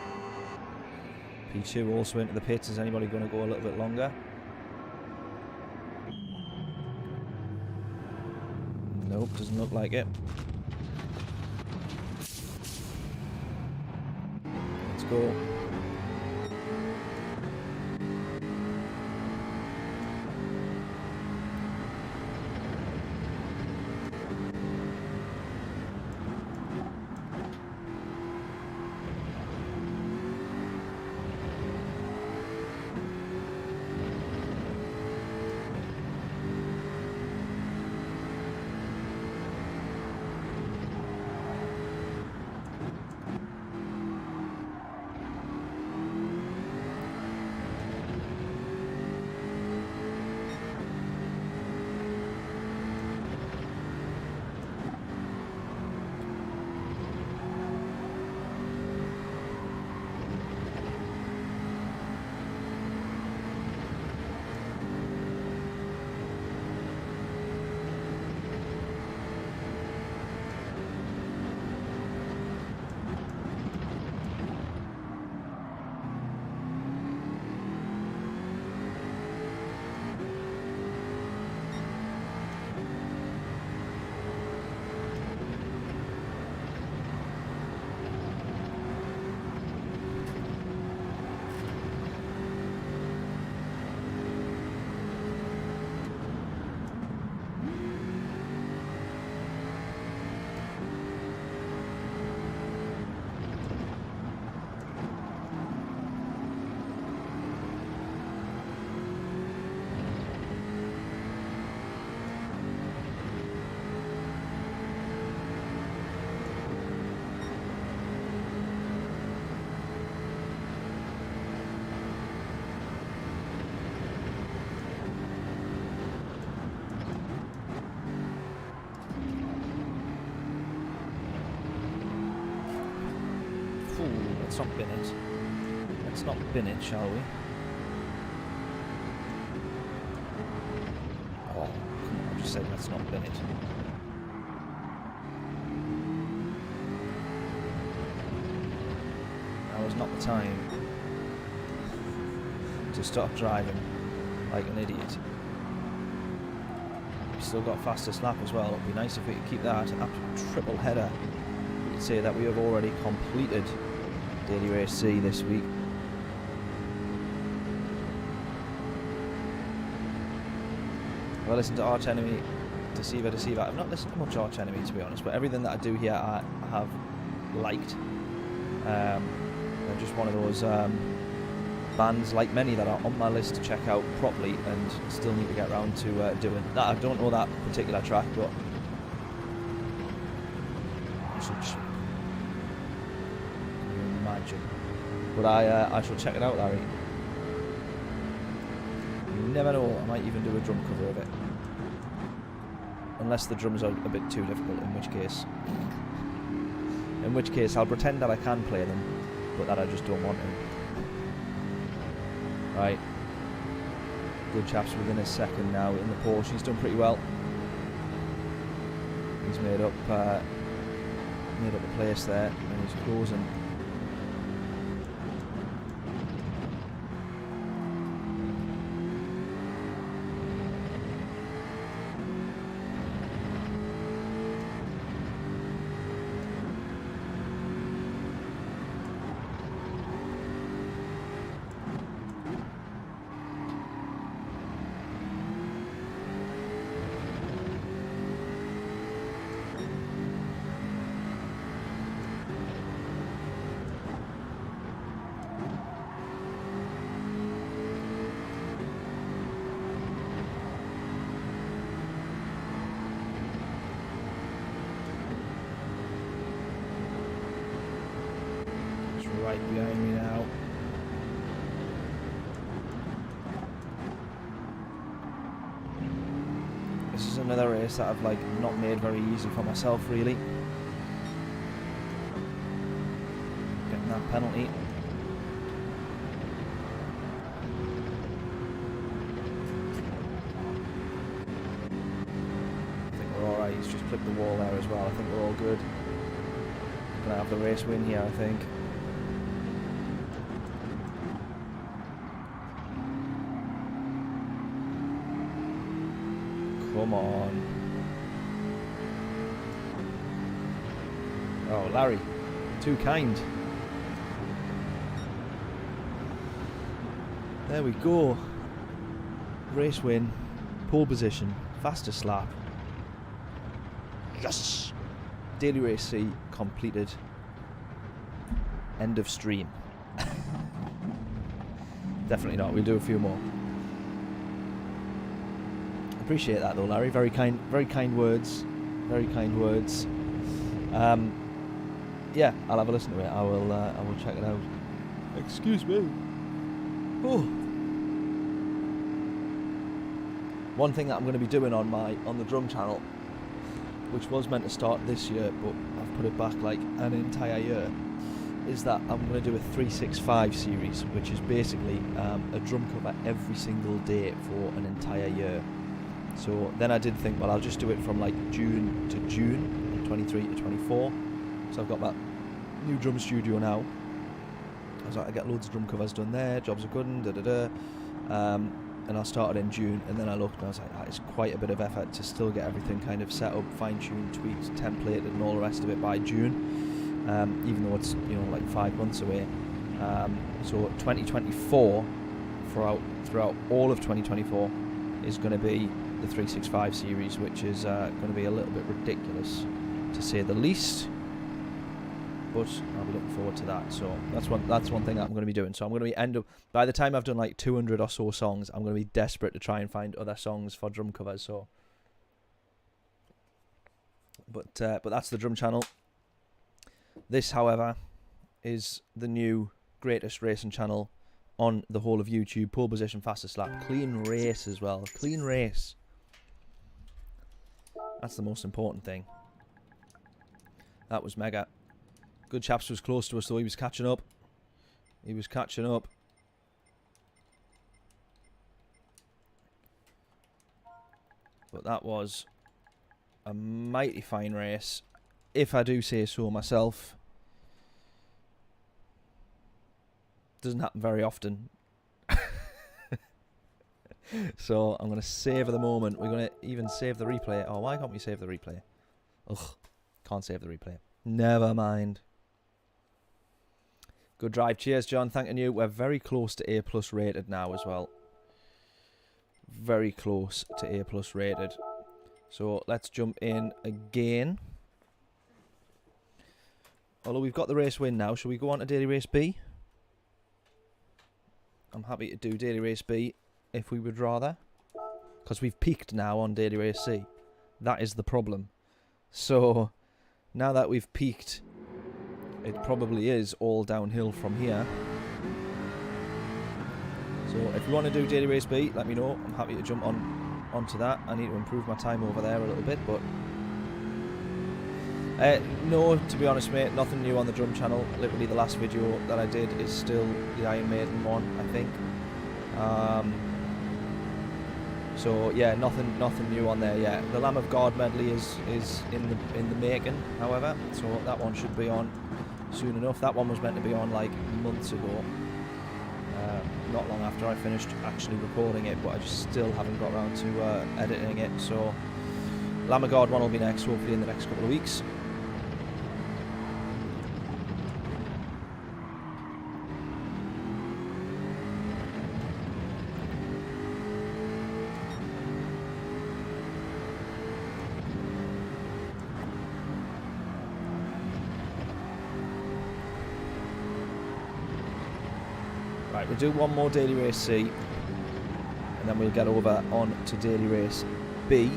P2 also into the pits. Is anybody going to go a little bit longer? Nope, doesn't look like it. Let's go. not bin it. Let's not bin it, shall we? Oh, come on, I just said let's not bin it. Now is not the time to stop driving like an idiot. We've still got fastest lap as well. It'd be nice if we could keep that up to triple header. We could say that we have already completed Daily Race C this week. I listened to Arch Enemy, Deceiver. I've not listened to much Arch Enemy, to be honest, but everything that I do here I have liked. They're just one of those bands, like many, that are on my list to check out properly and still need to get around to doing. That I don't know that particular track, but I should imagine. But I shall check it out, Larry. You never know, I might even do a drum cover of it. Unless the drums are a bit too difficult, in which case I'll pretend that I can play them, but that I just don't want to. Right. Good chaps within a second now in the Porsche. He's done pretty well. He's made up a place there, and he's closing. Right behind me now. This is another race that I've not made very easy for myself, really. Getting that penalty. I think we're alright. He's just clipped the wall there as well. I think we're all good. Gonna have the race win here, I think. Come on. Oh, Larry. Too kind. There we go. Race win. Pole position. Fastest lap. Yes! Daily Race C completed. End of stream. Definitely not. We'll do a few more. Appreciate that though, Larry. Very kind words. Very kind words. Yeah, I'll have a listen to it. I will check it out. Excuse me. Oh. One thing that I'm going to be doing on the drum channel, which was meant to start this year, but I've put it back like an entire year, is that I'm going to do a 365 series, which is basically a drum cover every single day for an entire year. So then I did think, well, I'll just do it from like June to June, 23 to 24. So I've got that new drum studio now. I was like, I get loads of drum covers done there, jobs are good, and I started in June, and then I looked and I was like, it's quite a bit of effort to still get everything kind of set up, fine-tuned, tweaked, templated, and all the rest of it by June, even though it's, you know, like 5 months away. So 2024, throughout all of 2024, is going to be the 365 series, which is going to be a little bit ridiculous, to say the least. But I'll be looking forward to that. So that's one thing that I'm going to be doing. So I'm going to be by the time I've done like 200 or so songs, I'm going to be desperate to try and find other songs for drum covers. So, but that's the drum channel. This, however, is the new greatest racing channel on the whole of YouTube. Pole position, fastest lap, clean race as well. Clean race. That's the most important thing. That was mega. Good chaps was close to us though, he was catching up. He was catching up. But that was a mighty fine race, if I do say so myself. Doesn't happen very often. So I'm going to save the moment. We're going to even save the replay. Oh, why can't we save the replay? Ugh, can't save the replay. Never mind. Good drive. Cheers, John. Thanking you. We're very close to A+ rated now as well. Very close to A+ rated. So let's jump in again. Although we've got the race win now, shall we go on to Daily Race B? I'm happy to do Daily Race B if we would rather. Because we've peaked now on Daily Race C. That is the problem. So now that we've peaked, it probably is all downhill from here. So if you want to do Daily Race B, let me know. I'm happy to jump onto that. I need to improve my time over there a little bit, but no, to be honest, mate, nothing new on the drum channel. Literally the last video that I did is still the Iron Maiden one, I think. So yeah, nothing new on there yet. The Lamb of God medley is in the making, however, so that one should be on soon enough. That one was meant to be on like months ago, not long after I finished actually recording it, but I just still haven't got around to editing it. So Lamb of God one will be next, hopefully in the next couple of weeks. Right, we'll do one more Daily Race C, and then we'll get over on to Daily Race B.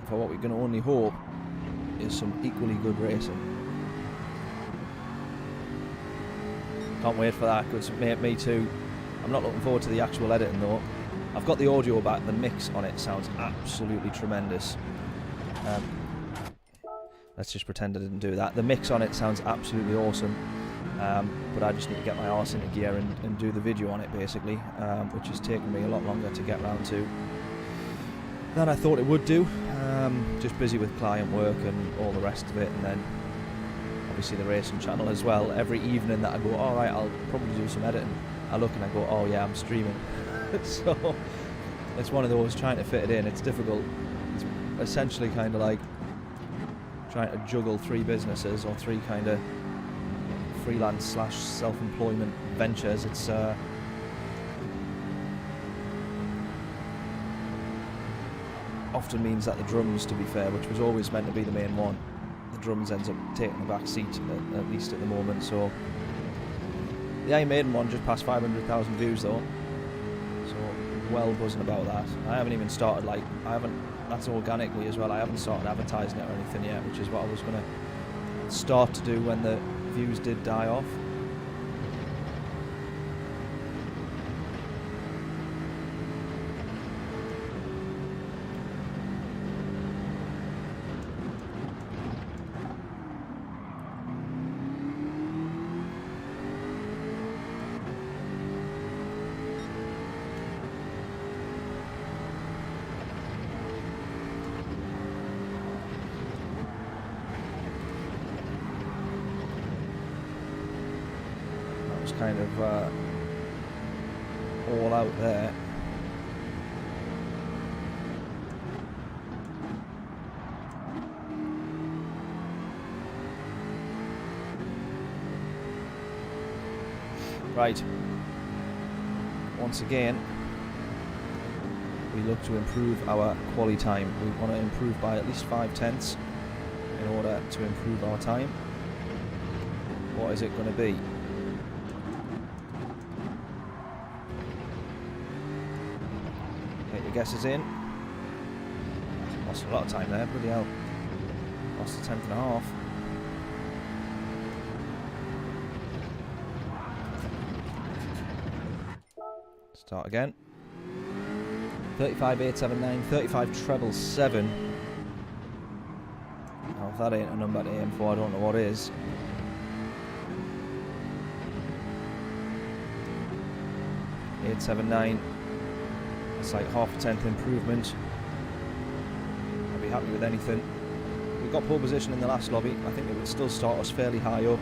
For what we can only hope is some equally good racing. Can't wait for that. Good, mate, me too. I'm not looking forward to the actual editing though. I've got the audio back. The mix on it sounds absolutely tremendous. Let's just pretend I didn't do that. The mix on it sounds absolutely awesome, but I just need to get my arse into gear and do the video on it basically, which is taking me a lot longer to get round to than I thought it would do. Just busy with client work and all the rest of it, and then obviously the racing channel as well. Every evening that I go, alright, I'll probably do some editing, I look and I go, oh yeah, I'm streaming. So it's one of those, trying to fit it in, it's difficult. It's essentially kind of like trying to juggle three businesses or three kind of freelance / self-employment ventures. It's often means that the drums, to be fair, which was always meant to be the main one, the drums ends up taking the back seat, at least at the moment. So the Iron Maiden one just passed 500,000 views though, so well buzzing about that. I haven't even started, like, that's organically as well, I haven't started advertising it or anything yet, which is what I was going to start to do when the views did die off. Kind of all out there. Right, once again we look to improve our quali time. We want to improve by at least 5/10 in order to improve our time. What is it going to be? Guess is in. Lost a lot of time there, bloody hell. Lost a 10th and a half. Start again. 35.879, 35 treble 7. Now, if that ain't a number to aim for, I don't know what is. .879. It's like half a tenth improvement. I'd be happy with anything. We got pole position in the last lobby. I think it would still start us fairly high up.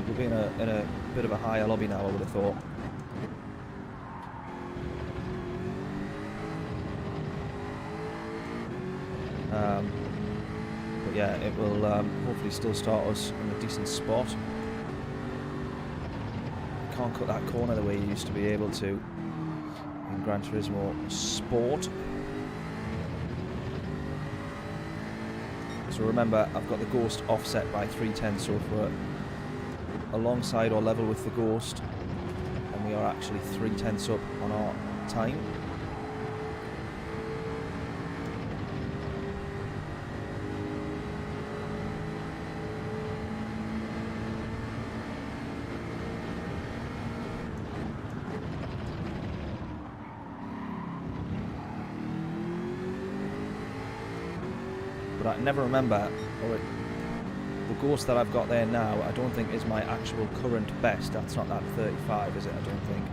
We'll be in a bit of a higher lobby now, I would have thought. But yeah, it will hopefully still start us in a decent spot. Can't cut that corner the way you used to be able to in Gran Turismo Sport. So remember, I've got the Ghost offset by 3/10, so if we're alongside or level with the Ghost, and we are actually 3/10 up on our time. But I never remember, the Ghost that I've got there now, I don't think is my actual current best. That's not that 35, is it? I don't think.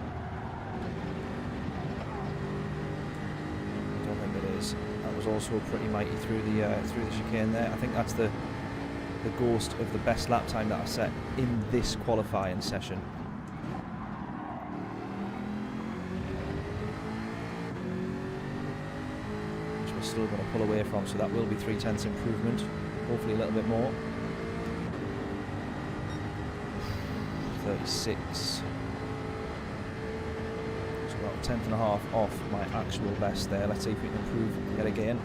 I don't think it is. That was also pretty mighty through the chicane there. I think that's the Ghost of the best lap time that I set in this qualifying session. Still going to pull away from, so that will be 3/10 improvement, hopefully a little bit more. 36, so about a tenth and a half off my actual best there. Let's see if we can improve yet again.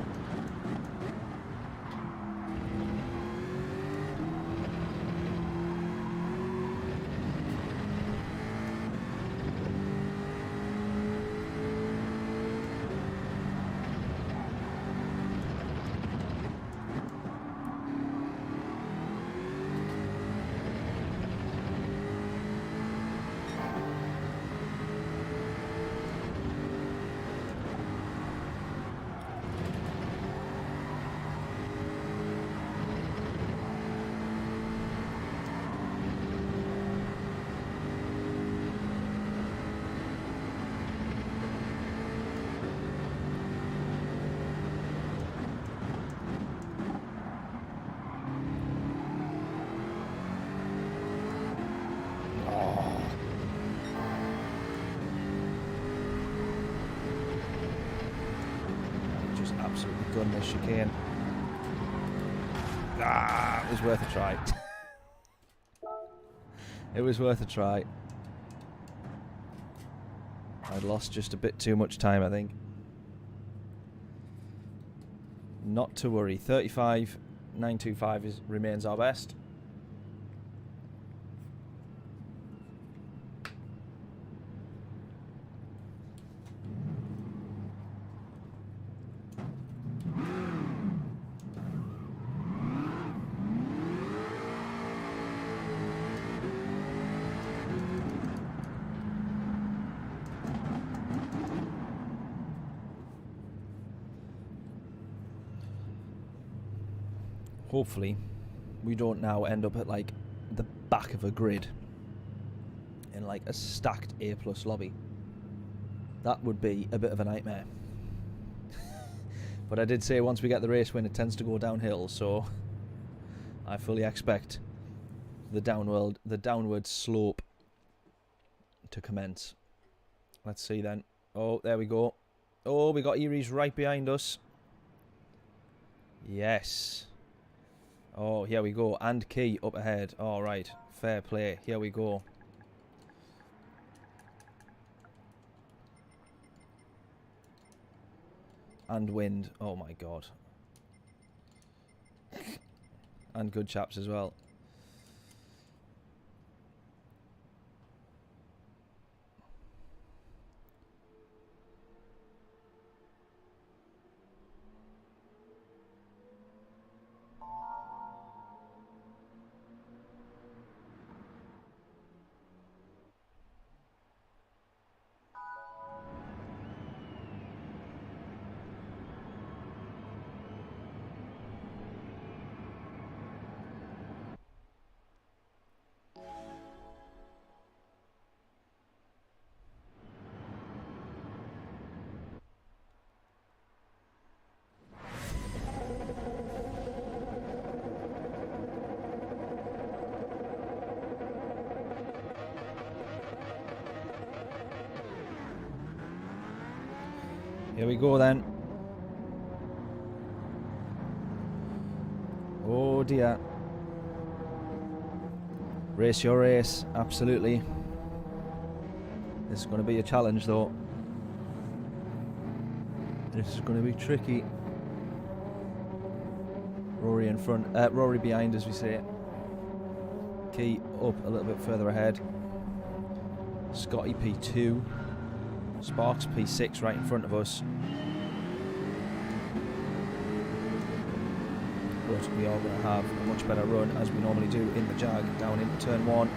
Absolutely gun this chicane. It was worth a try. It was worth a try. I'd lost just a bit too much time, I think. Not to worry. 35.925 remains our best. Hopefully, we don't now end up at like the back of a grid in like a stacked A+ lobby. That would be a bit of a nightmare. But I did say once we get the race win, it tends to go downhill, so I fully expect the downward slope to commence. Let's see then. Oh, there we go. Oh, we got Erie's right behind us. Yes. Oh, here we go. And Key up ahead. All right. Fair play. Here we go. And Wind. Oh, my God. And Good Chaps as well. Here we go then. Oh dear. Race your race, absolutely. This is going to be a challenge though. This is going to be tricky. Rory in front, Rory behind as we say. Key up a little bit further ahead. Scotty P2. Sparks P6 right in front of us. But we are going to have a much better run as we normally do in the Jag down into turn 1.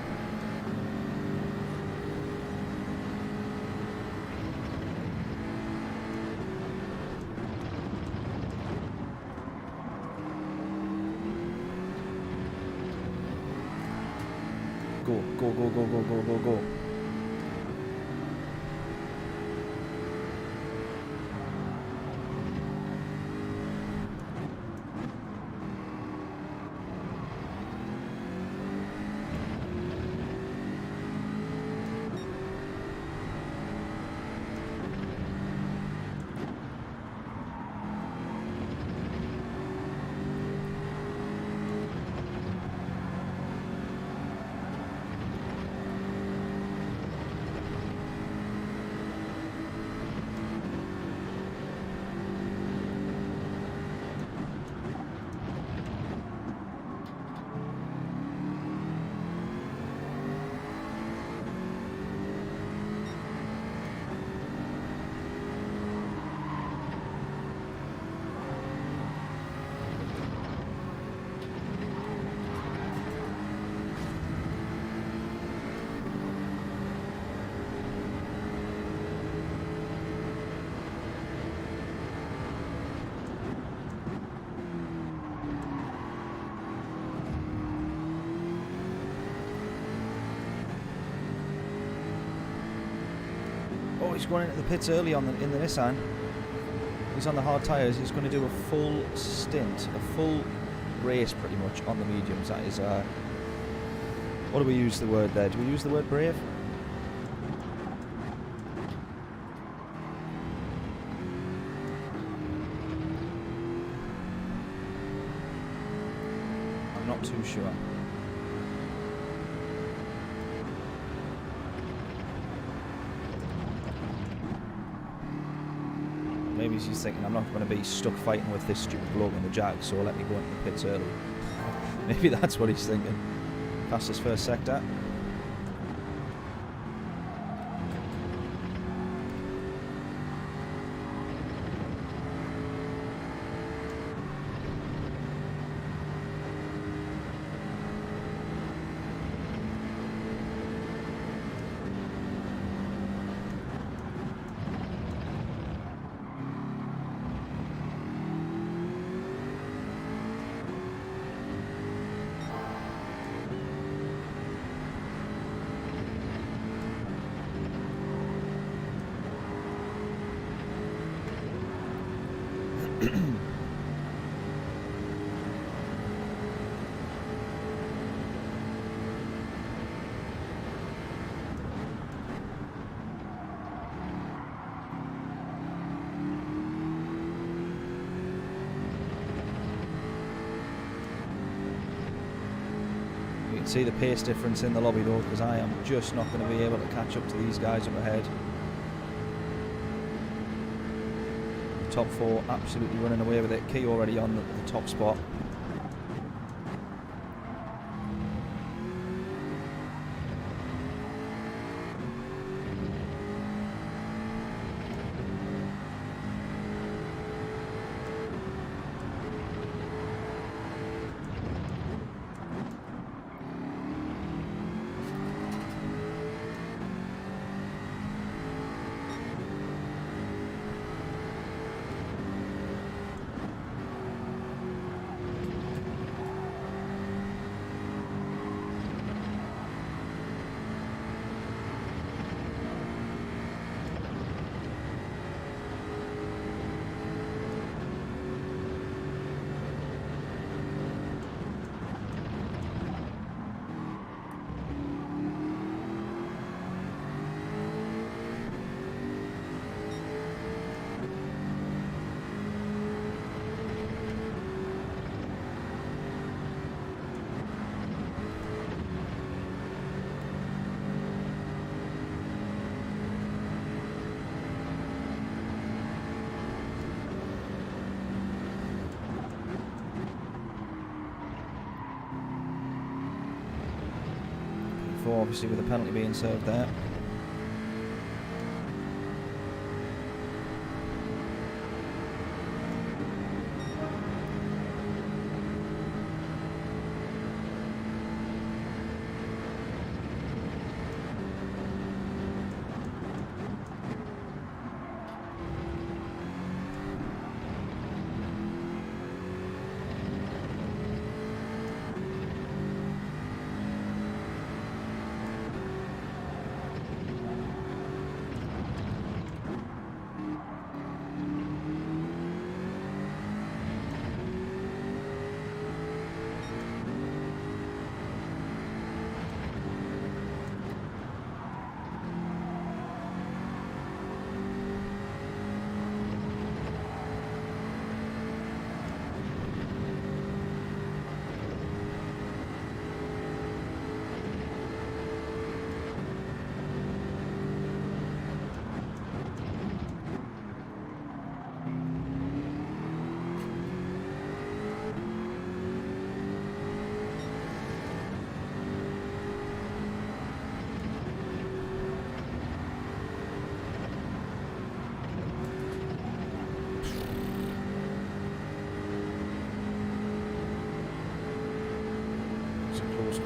Go, go, go, go, go, go, go, go. Oh, he's going into the pits early in the Nissan. He's on the hard tyres. He's going to do a full stint, a full race pretty much on the mediums. That is, what do we use the word there? Do we use the word brave? I'm not too sure. Maybe he's thinking, I'm not going to be stuck fighting with this stupid bloke in the Jag, so let me go into the pits early. Maybe that's what he's thinking. Fastest first sector. See the pace difference in the lobby though, because I am just not going to be able to catch up to these guys up ahead. The top four absolutely running away with it. Key already on the top spot. before, obviously with the penalty being served there.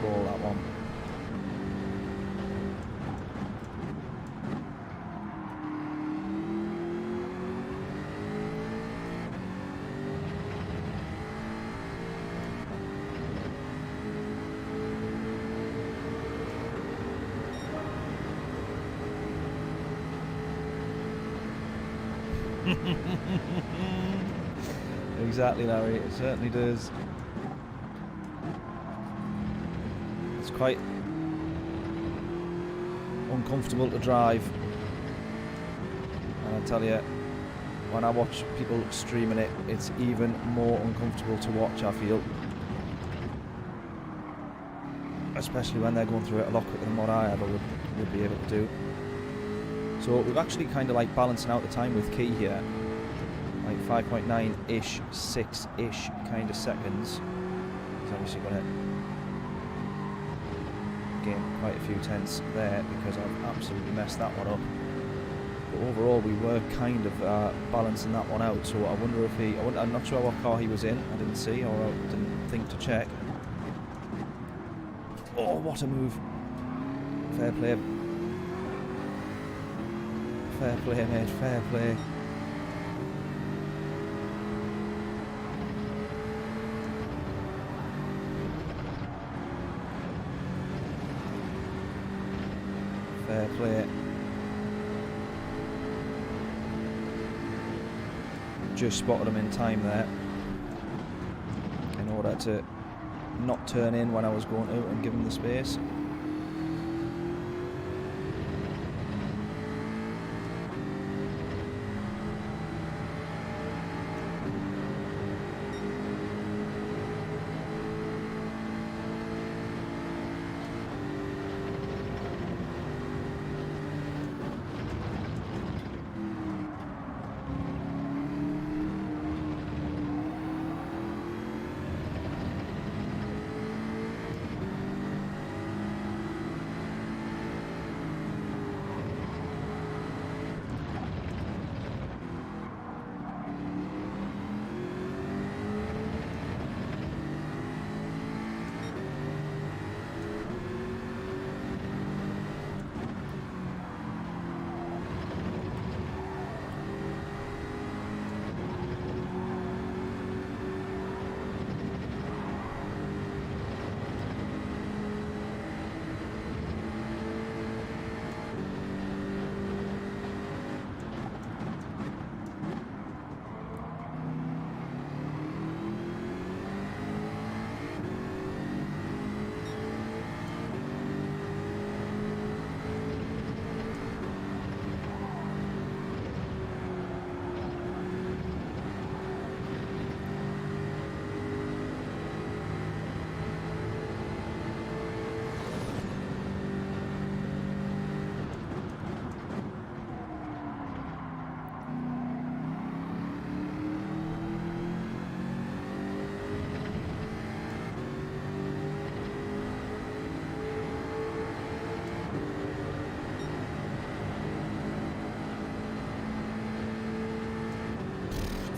Call that one. Exactly, Larry, it certainly does. It's quite uncomfortable to drive, and I tell you, when I watch people streaming it, it's even more uncomfortable to watch, I feel, especially when they're going through it a lot quicker than what I ever would be able to do. So we've actually kind of like balancing out the time with Key here, like 5.9-ish, 6-ish kind of seconds. He's obviously going to gain quite a few tenths there because I've absolutely messed that one up. But overall, we were kind of balancing that one out. So I wonder if I'm not sure what car he was in. I didn't see, or I didn't think to check. Oh, what a move! Fair play. Fair play, mate. Fair play. Fair play. Just spotted him in time there in order to not turn in when I was going to and give him the space.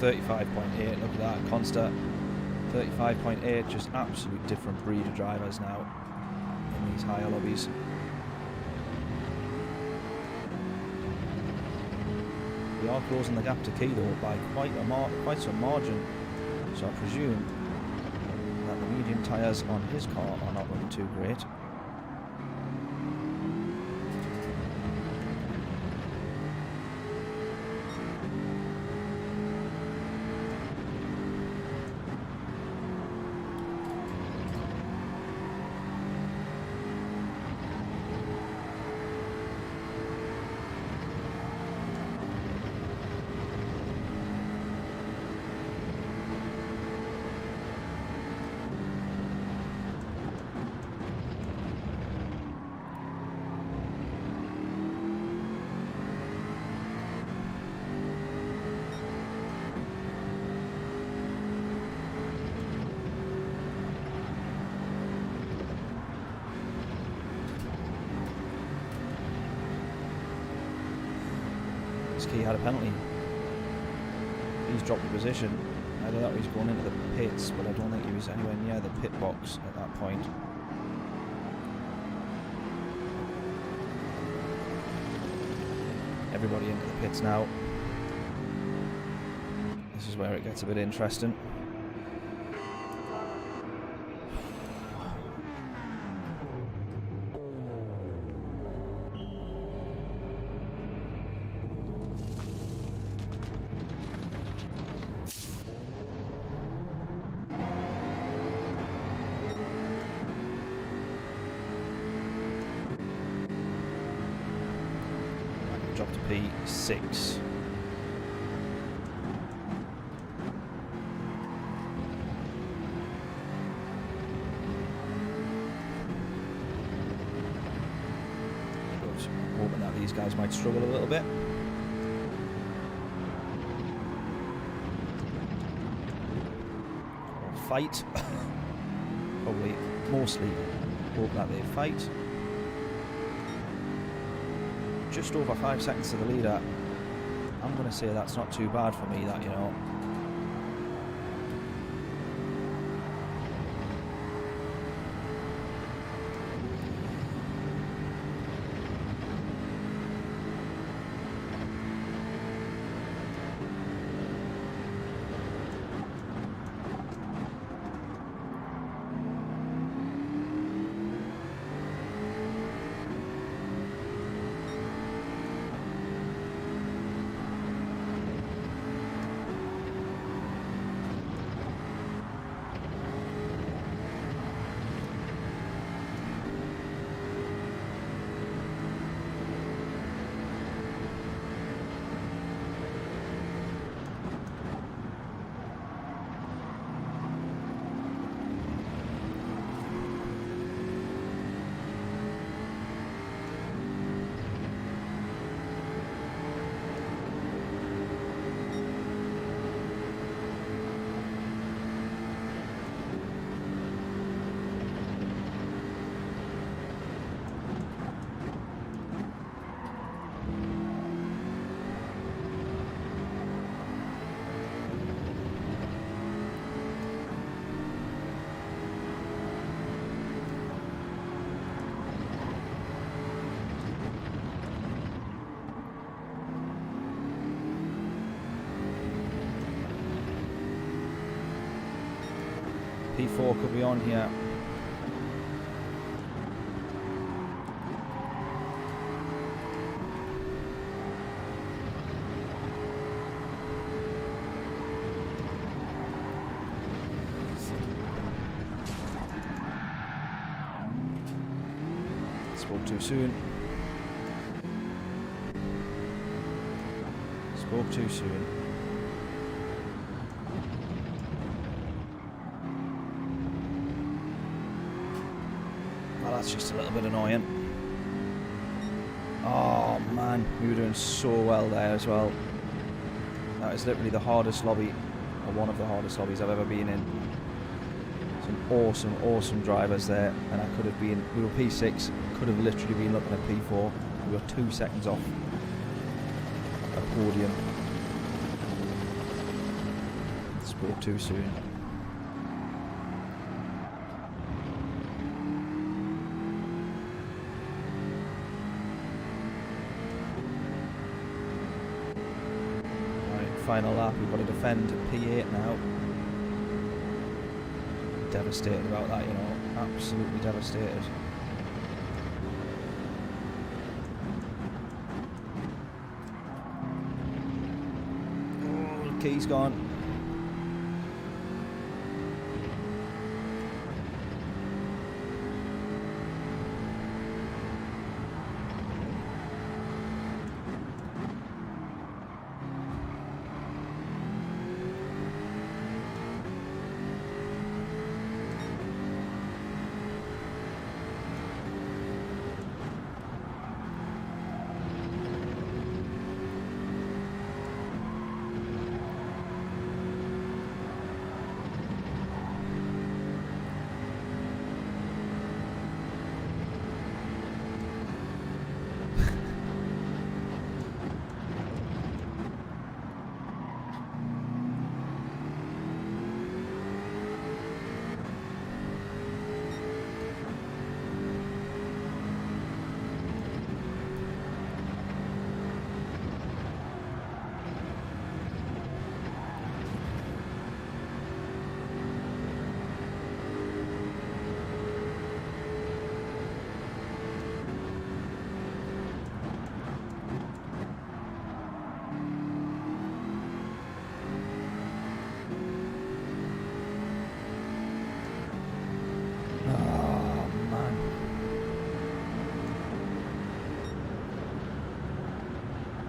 35.8, look at that, Consta. 35.8, just absolute different breed of drivers now in these higher lobbies. We are closing the gap to Key though by quite some margin, so I presume that the medium tyres on his car are not looking too great. He had a penalty. He's dropped the position. I don't know he's going into the pits, but I don't think he was anywhere near the pit box at that point. Everybody into the pits now. This is where it gets a bit interesting. Drop to P6. Hoping that these guys might struggle a little bit. Or fight. Probably mostly hope that they fight. Just over 5 seconds to the leader. I'm going to say that's not too bad for me, that, you know. P4 could be on here. Spoke too soon. Spoke too soon. That's just a little bit annoying. Oh man, we were doing so well there as well. That is literally the hardest lobby, or one of the hardest lobbies I've ever been in. Some awesome drivers there, and I could have been, we were P6, could have literally been looking at P4. We were 2 seconds off a podium. Spoke too soon. Right, final lap. We've got to defend P8 now. Devastated about that, you know. Absolutely devastated. Oh, the key's gone.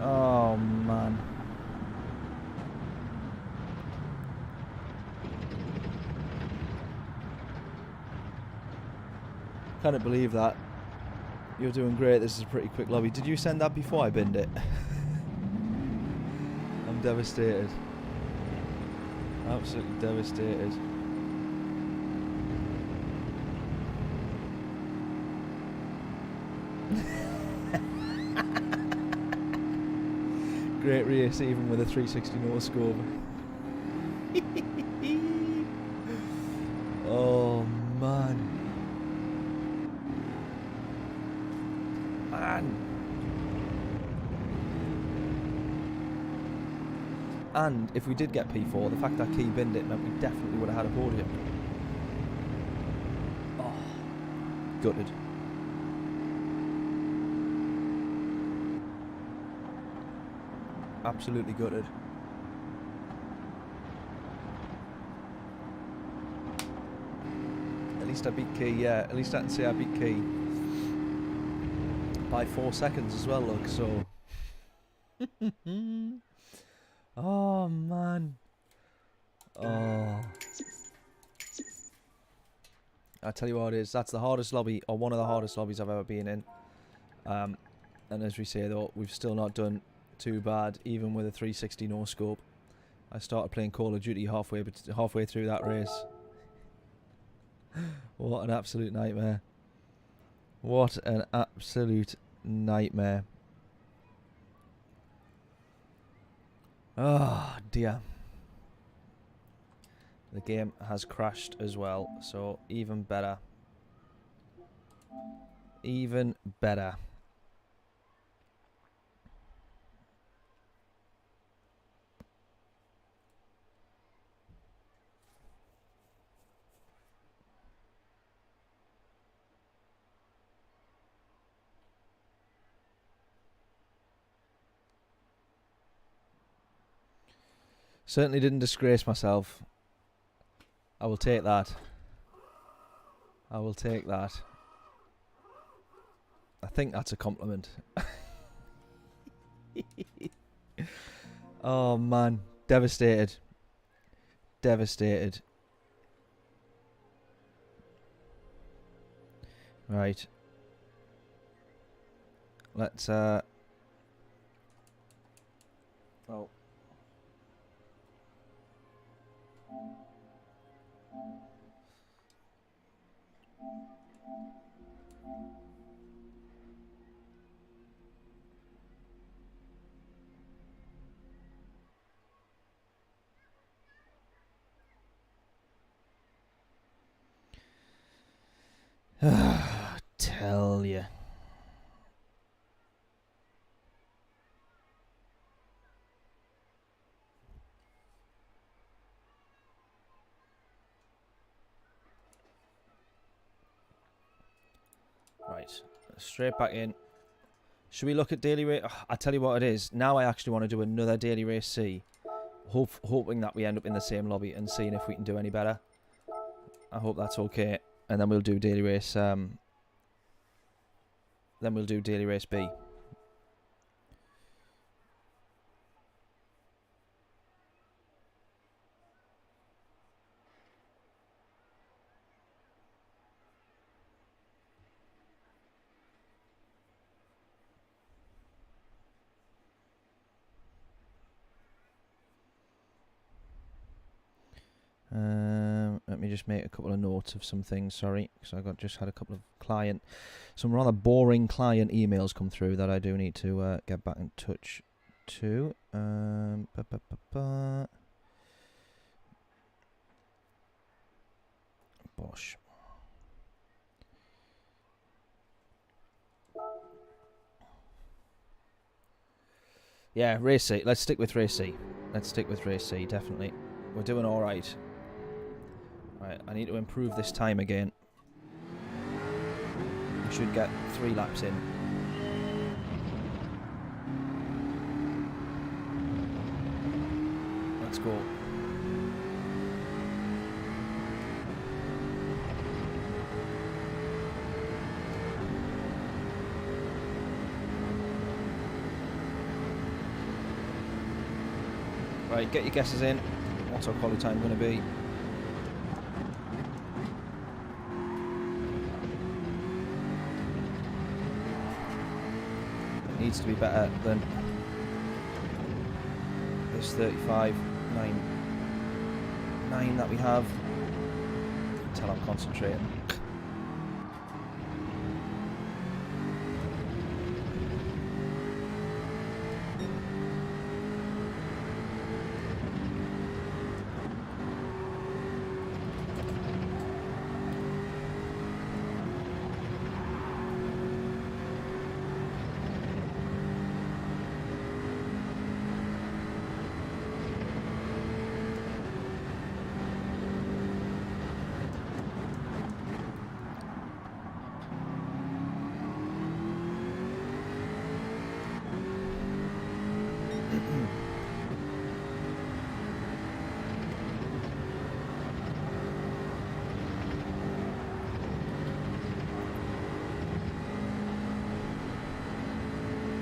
Oh man. Can't believe that. You're doing great. This is a pretty quick lobby. Did you send that before I binned it? I'm devastated. Absolutely devastated. Great race, even with a 360 no scope. Oh man. And if we did get P4, the fact that Key binned it meant we definitely would have had a podium. Oh, gutted. Absolutely gutted. At least I beat Key, yeah. At least I can say I beat Key by 4 seconds as well, look, so. Oh, man. Oh. I tell you what it is, that's the hardest lobby, or one of the hardest lobbies I've ever been in. And as we say though, we've still not done too bad, even with a 360 no scope. I started playing Call of Duty halfway through that race. What an absolute nightmare. What an absolute nightmare. Oh dear. The game has crashed as well, so even better. Even better. Certainly didn't disgrace myself. I will take that. I will take that. I think that's a compliment. Oh man, devastated. Devastated. Right. Let's oh. Tell you. Right, straight back in. Should we look at daily race? I tell you what it is. Now I actually want to do another daily race C. Hoping that we end up in the same lobby and seeing if we can do any better. I hope that's okay. And then we'll do daily race. Then we'll do daily race B. Let me just make a couple of notes of some things, sorry, because I just had a couple of some rather boring client emails come through that I do need to get back in touch to. Bosh. Yeah, race C. Let's stick with race C. Let's stick with race C, definitely. We're doing all right. Right, I need to improve this time again. We should get 3 laps in. Let's go. Right, get your guesses in. What's our quality time going to be? It needs to be better than this 35.9 that we have. Until I'm concentrating.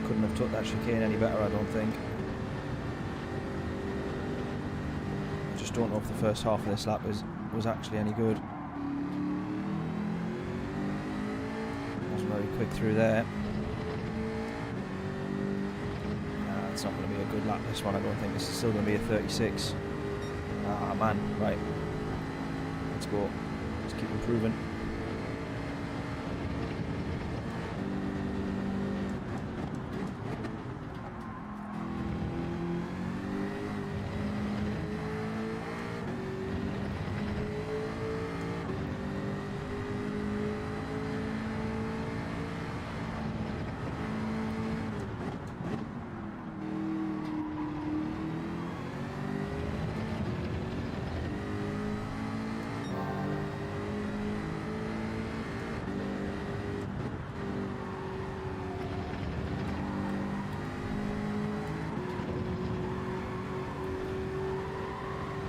Couldn't have took that chicane any better, I don't think. I just don't know if the first half of this lap was actually any good. Wasn't very quick through there. Nah, it's not going to be a good lap, this one. I don't think this is still going to be a 36. Ah, man, right. Let's go. Let's keep improving.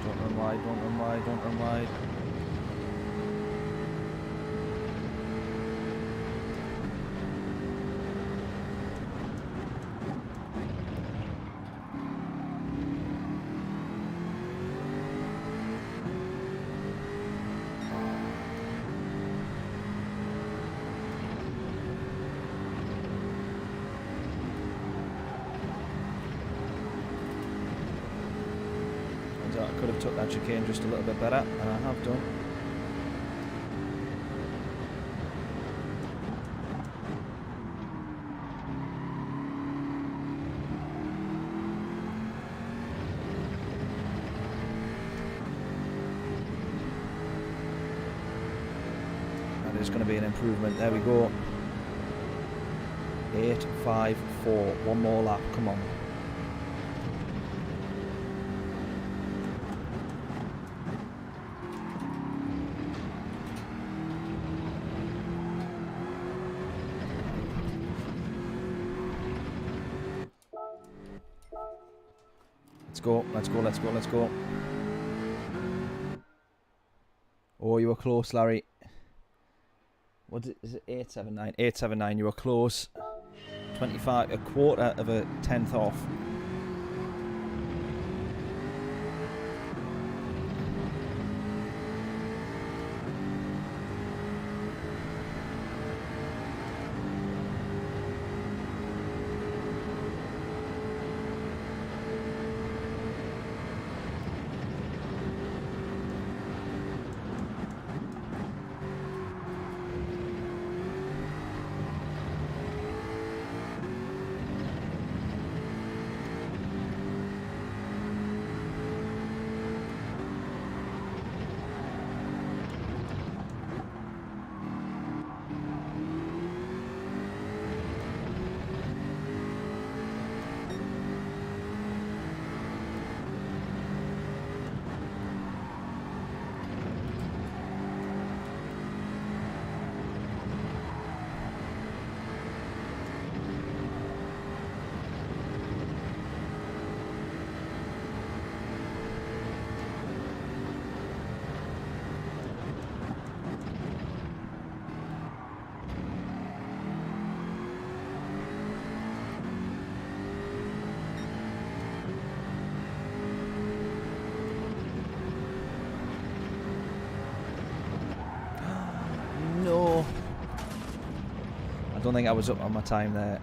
Don't run wide, don't run wide. I could have took that chicane just a little bit better, and I have done. That is going to be an improvement. There we go. 8.54. One more lap. Come on. Let's go. Let's go. Let's go. Let's go. Oh, you were close, Larry. What is it? 879. 879. You were close. 25. A quarter of a tenth off. I don't think I was up on my time there.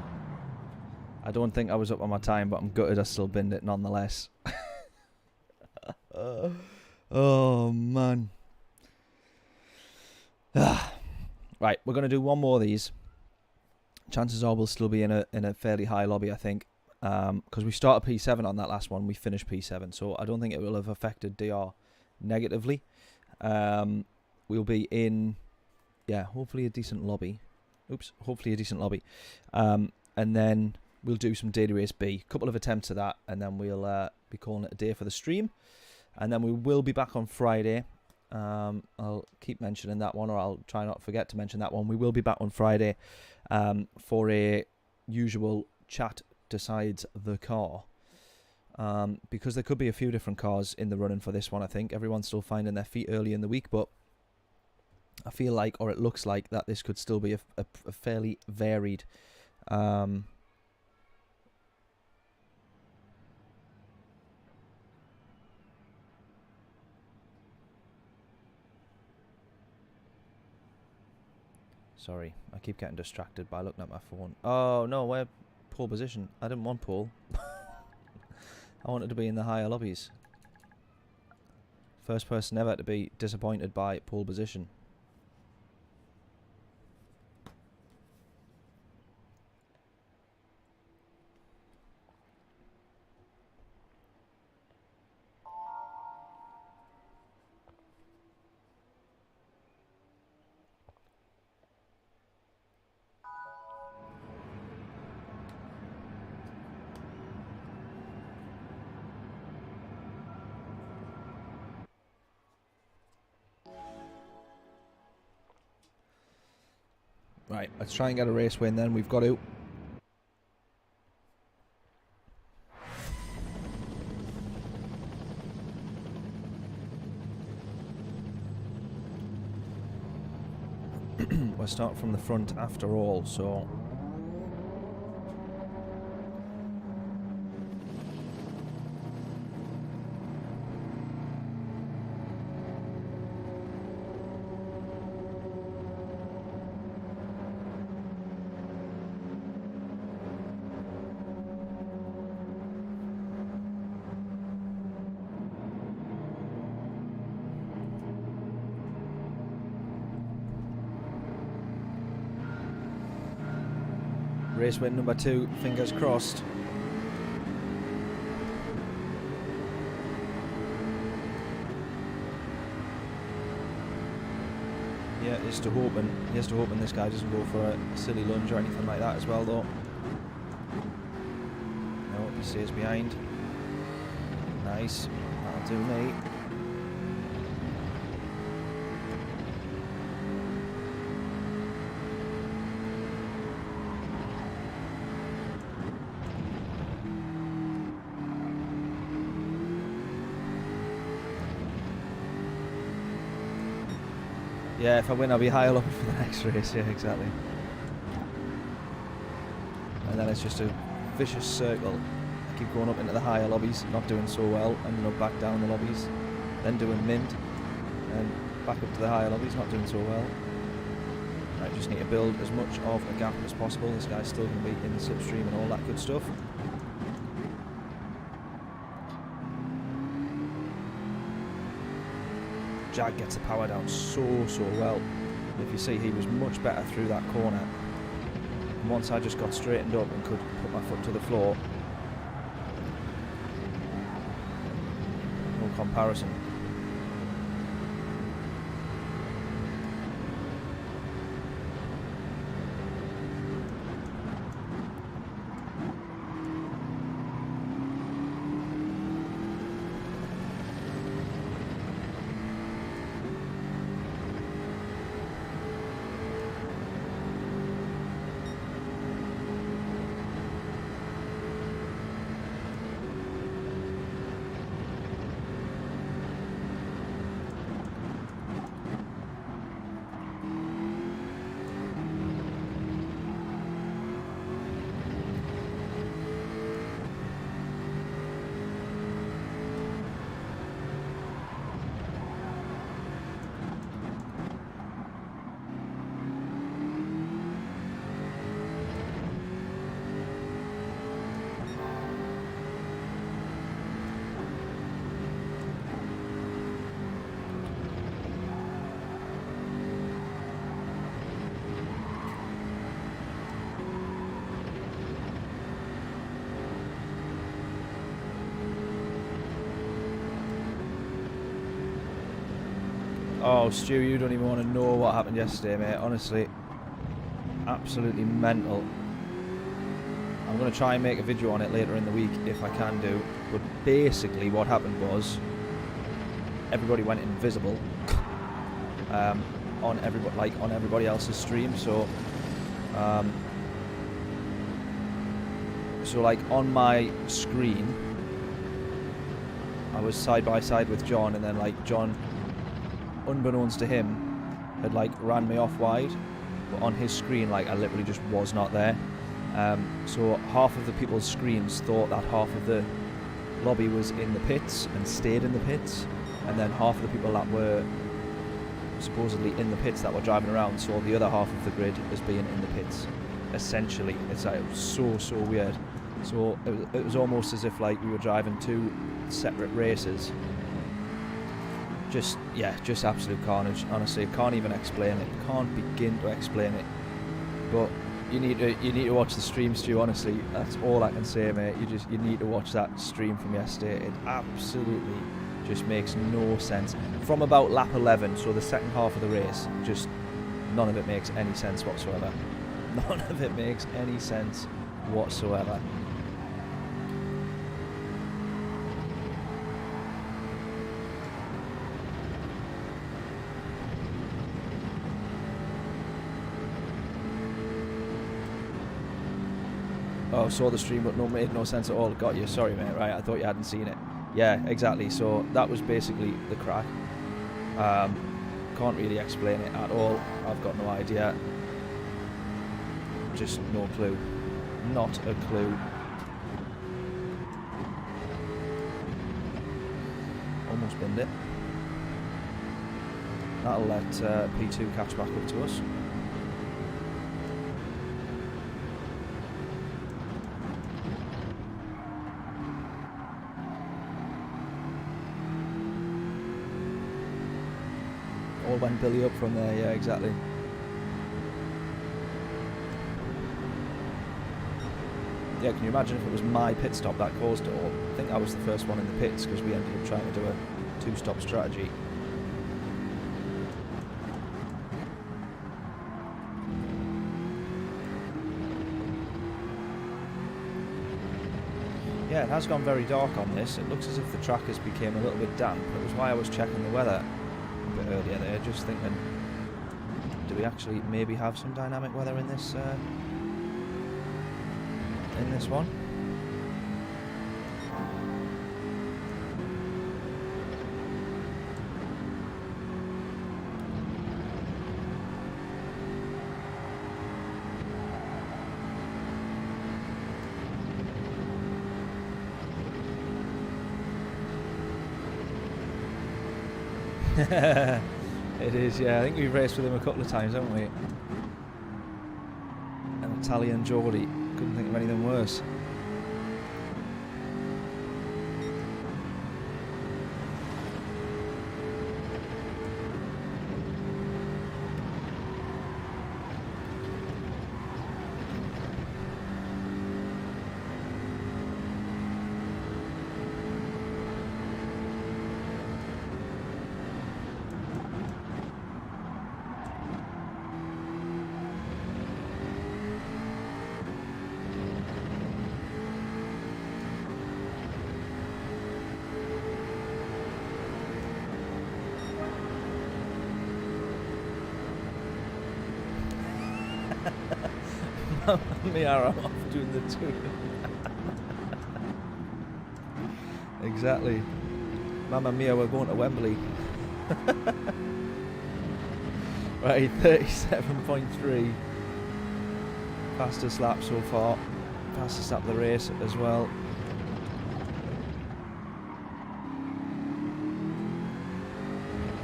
I don't think I was up on my time, but I'm gutted I still binned it nonetheless. Oh, man. Right, we're going to do one more of these. Chances are we'll still be in a fairly high lobby, I think. Because we started P7 on that last one. We finished P7, so I don't think it will have affected DR negatively. We'll be in, yeah, hopefully a decent lobby. Oops, hopefully a decent lobby. And then we'll do some Daily Race B. A couple of attempts of that, and then we'll be calling it a day for the stream. And then we will be back on Friday. I'll keep mentioning that one, or I'll try not to forget to mention that one. We will be back on Friday for a usual chat decides the car. Because there could be a few different cars in the running for this one, I think. Everyone's still finding their feet early in the week, but I feel like, or it looks like, that this could still be a fairly varied sorry, I keep getting distracted by looking at my phone. Oh no, we're pole position. I didn't want pole. I wanted to be in the higher lobbies. First person ever to be disappointed by pole position. Right, let's try and get a race win then. We've got to. We'll start from the front after all, so... Race win number 2, fingers crossed. Yeah, he has to hoping this guy doesn't go for a silly lunge or anything like that as well, though. No, he stays behind. Nice. That'll do me. Yeah, if I win, I'll be higher up for the next race. Yeah, exactly. And then it's just a vicious circle. I keep going up into the higher lobbies, not doing so well, ending up back down the lobbies, then doing mint, and back up to the higher lobbies, not doing so well. I just need to build as much of a gap as possible. This guy's still going to be in the slipstream and all that good stuff. Jag gets the power down so well. If you see, he was much better through that corner. And once I just got straightened up and could put my foot to the floor, no comparison. Oh, Stu, you don't even want to know what happened yesterday, mate. Honestly, absolutely mental. I'm going to try and make a video on it later in the week if I can do. But basically what happened was everybody went invisible on everybody else's stream. So like on my screen, I was side by side with John, and then like John, unbeknownst to him, had like ran me off wide, but on his screen like I literally just was not there. So half of the people's screens thought that half of the lobby was in the pits and stayed in the pits, and then half of the people that were supposedly in the pits that were driving around saw the other half of the grid as being in the pits. Essentially, it's like, it was so weird. So it was almost as if like we were driving two separate races. Just absolute carnage. Honestly, can't even explain it. Can't begin to explain it. But you need to watch the stream, Stu. Honestly, that's all I can say, mate. You need to watch that stream from yesterday. It absolutely just makes no sense. From about lap 11, so the second half of the race, just none of it makes any sense whatsoever. None of it makes any sense whatsoever. Oh, saw the stream, but made no sense at all. Got you. Sorry, mate. Right, I thought you hadn't seen it. Yeah, exactly. So that was basically the crack. Can't really explain it at all. I've got no idea. Just no clue. Not a clue. Almost binned it. That'll let P2 catch back up to us. All went Billy up from there, yeah, exactly. Yeah, can you imagine if it was my pit stop that caused it all? I think I was the first one in the pits because we ended up trying to do a two-stop strategy. Yeah, it has gone very dark on this. It looks as if the track has become a little bit damp. It was why I was checking the weather a bit earlier there, just thinking, do we actually maybe have some dynamic weather in this one? It is, yeah. I think we've raced with him a couple of times, haven't we? An Italian Geordie. Couldn't think of anything worse. Me are off doing the two. Exactly. Mamma mia, we're going to Wembley. Right, 37.3. Fastest lap so far. Fastest lap of the race as well.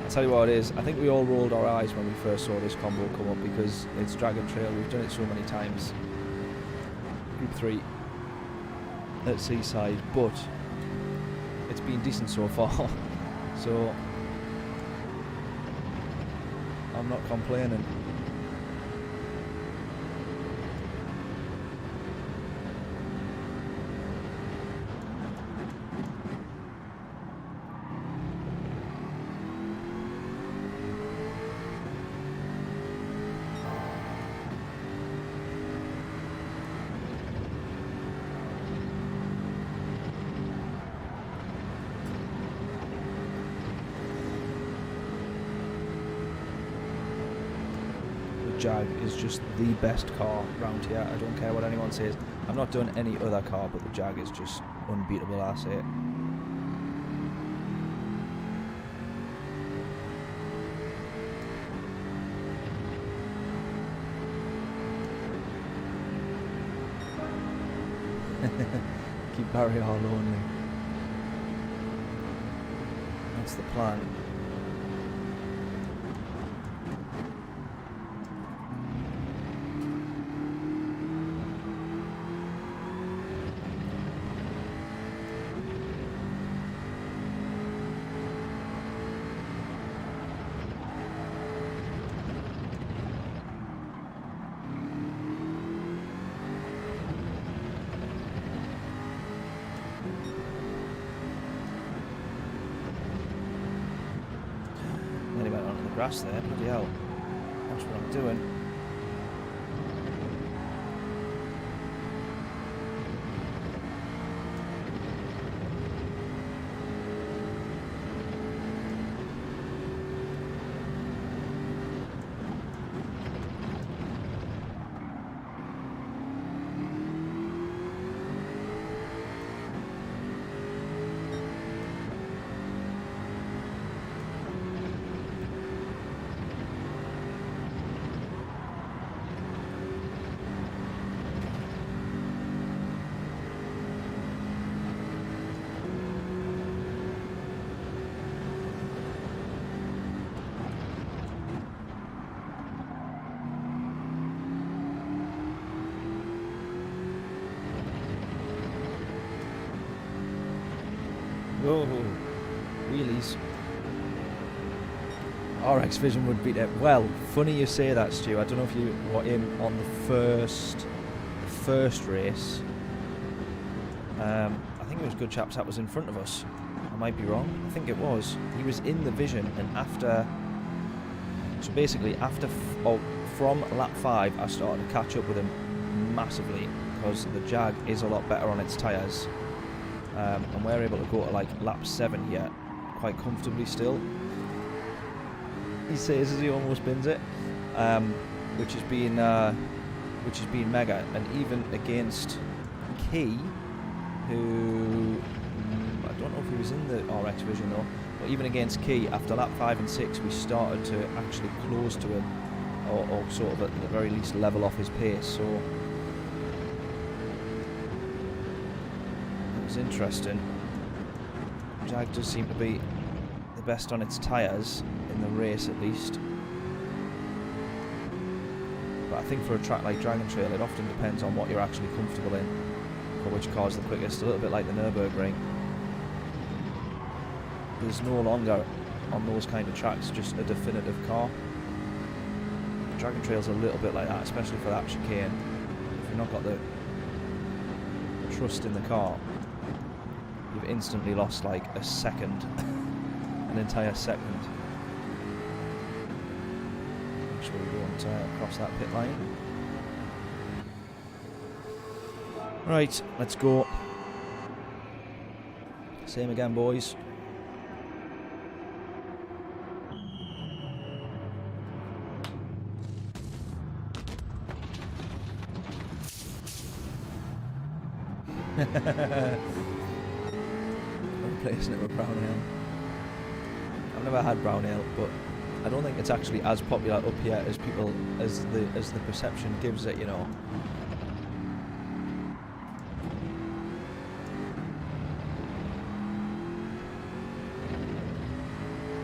I'll tell you what it is, I think we all rolled our eyes when we first saw this combo come up because it's drag and trail, we've done it so many times. Group 3 at Seaside, but it's been decent so far, so I'm not complaining. Jag is just the best car round here. I don't care what anyone says. I've not done any other car, but the Jag is just unbeatable, I say. Keep Barry all lonely. That's the plan. Grass there, bloody hell. That's what I'm doing. Oh, wheelies. RX Vision would beat it. Well, funny you say that, Stu. I don't know if you were in on the first race. I think it was Good Chaps that was in front of us. I might be wrong. I think it was. He was in the Vision, and after... So basically, from lap 5, I started to catch up with him massively, because the Jag is a lot better on its tyres. and we're able to go to like lap 7 here quite comfortably still. He says as he almost bins it, which has been mega. And even against Key, who I don't know if he was in the RX Vision though, but even against Key, after lap 5 and 6, we started to actually close to him, or sort of at the very least level off his pace. So it was interesting. Jag does seem to be the best on its tyres in the race at least. But I think for a track like Dragon Trail, it often depends on what you're actually comfortable in, for which car's the quickest. A little bit like the Nürburgring. There's no longer, on those kind of tracks, just a definitive car. Dragon Trail's a little bit like that, especially for that chicane. If you've not got the trust in the car, you've instantly lost like a second, an entire second. Make sure we don't cross that pit line. Right, let's go. Same again, boys. I'm replacing it with brown ale. I've never had brown ale, but I don't think it's actually as popular up here as people as the perception gives it, you know.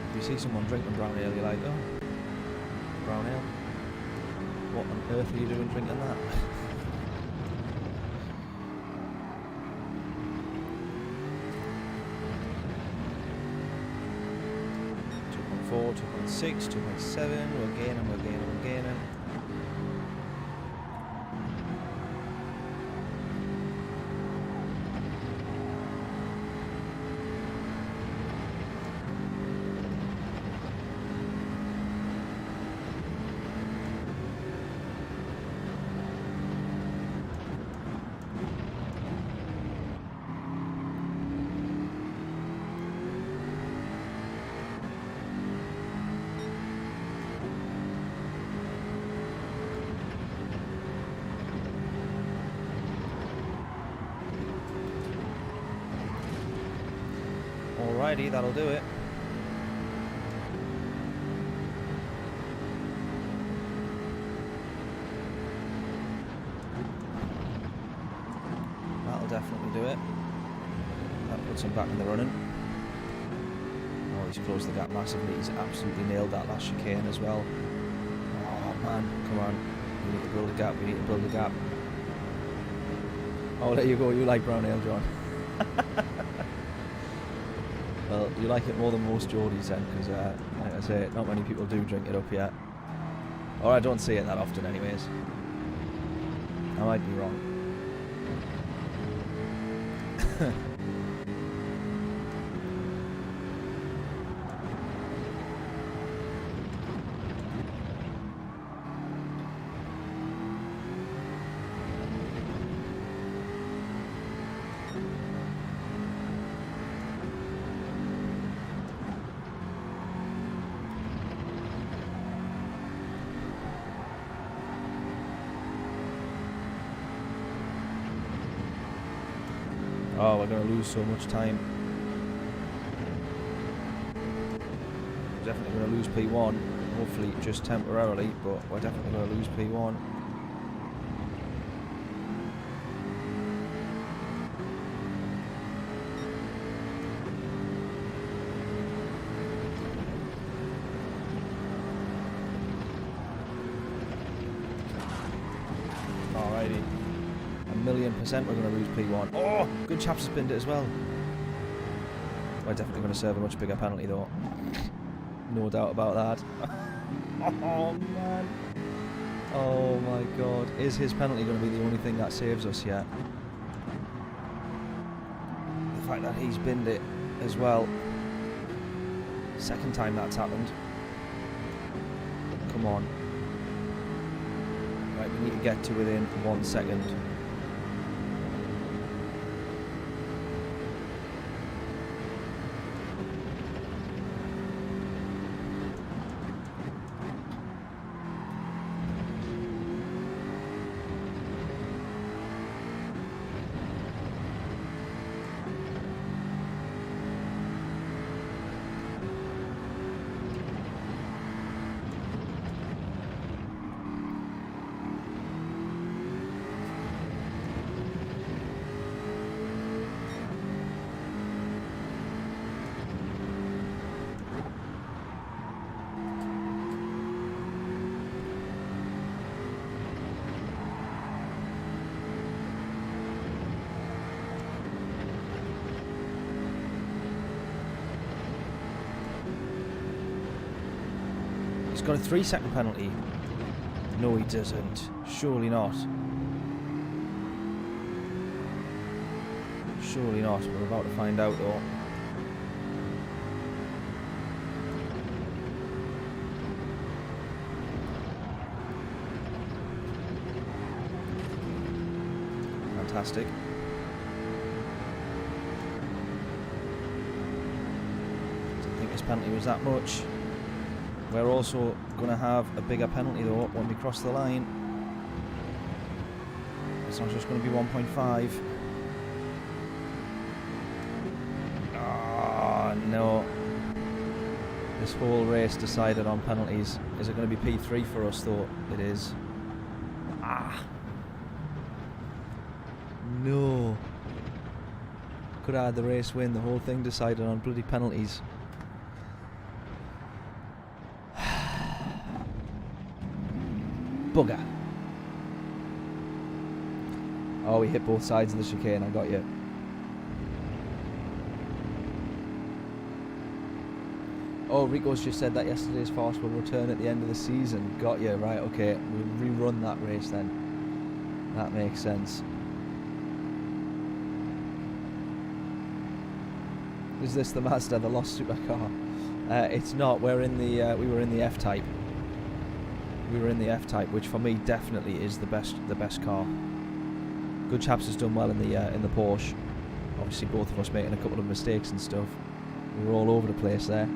If you see someone drinking brown ale, you're like, oh, brown ale? What on earth are you doing drinking that? 2.6, 2.7, we're gaining. Alrighty, that'll do it. That'll definitely do it. That puts him back in the running. Oh, he's closed the gap massively. He's absolutely nailed that last chicane as well. Oh man, come on. We need to build a gap, Oh, there you go, you like brown ale, John. Well, you like it more than most Geordies then, because like I say, not many people do drink it up yet. Or I don't see it that often anyways. I might be wrong. Oh, we're going to lose so much time. Definitely going to lose P1. Hopefully just temporarily, but we're definitely going to lose P1. Alrighty. 1,000,000% we're going to lose P1. Oh, good chaps has binned it as well. We're definitely going to serve a much bigger penalty though. No doubt about that. Oh man. Oh my god. Is his penalty going to be the only thing that saves us yet? The fact that he's binned it as well. Second time that's happened. Come on. Right, we need to get to within 1 second. got a 3-second penalty. No, he doesn't. Surely not. Surely not. We're about to find out though. Fantastic. Didn't think this penalty was that much. We're also going to have a bigger penalty though when we cross the line. It's not just going to be 1.5. Ah, no. This whole race decided on penalties. Is it going to be P3 for us though? It is. Ah. No. Could have had the race win. The whole thing decided on bloody penalties. Bugger. Oh, we hit both sides of the chicane. I got you. Oh, Rico's just said that yesterday's fast will return at the end of the season. Got you. Right, okay. We'll rerun that race then. That makes sense. Is this the Mazda, the lost supercar? It's not. We're in the. We were in the F-Type. We were in the F-Type, which for me definitely is the best car. Good Chaps has done well in the Porsche. Obviously, both of us making a couple of mistakes and stuff. We were all over the place there.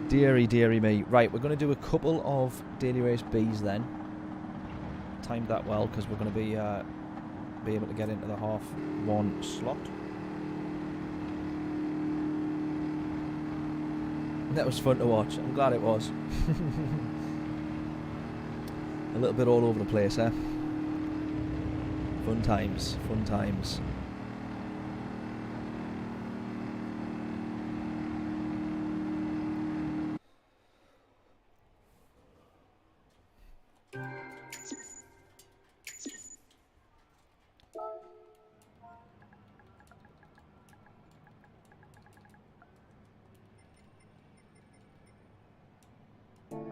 Deary, deary me. Right, we're going to do a couple of Daily Race Bs then. Timed that well because we're going to be able to get into the half-1 slot. That was fun to watch. I'm glad it was. A little bit all over the place, eh? Fun times, fun times.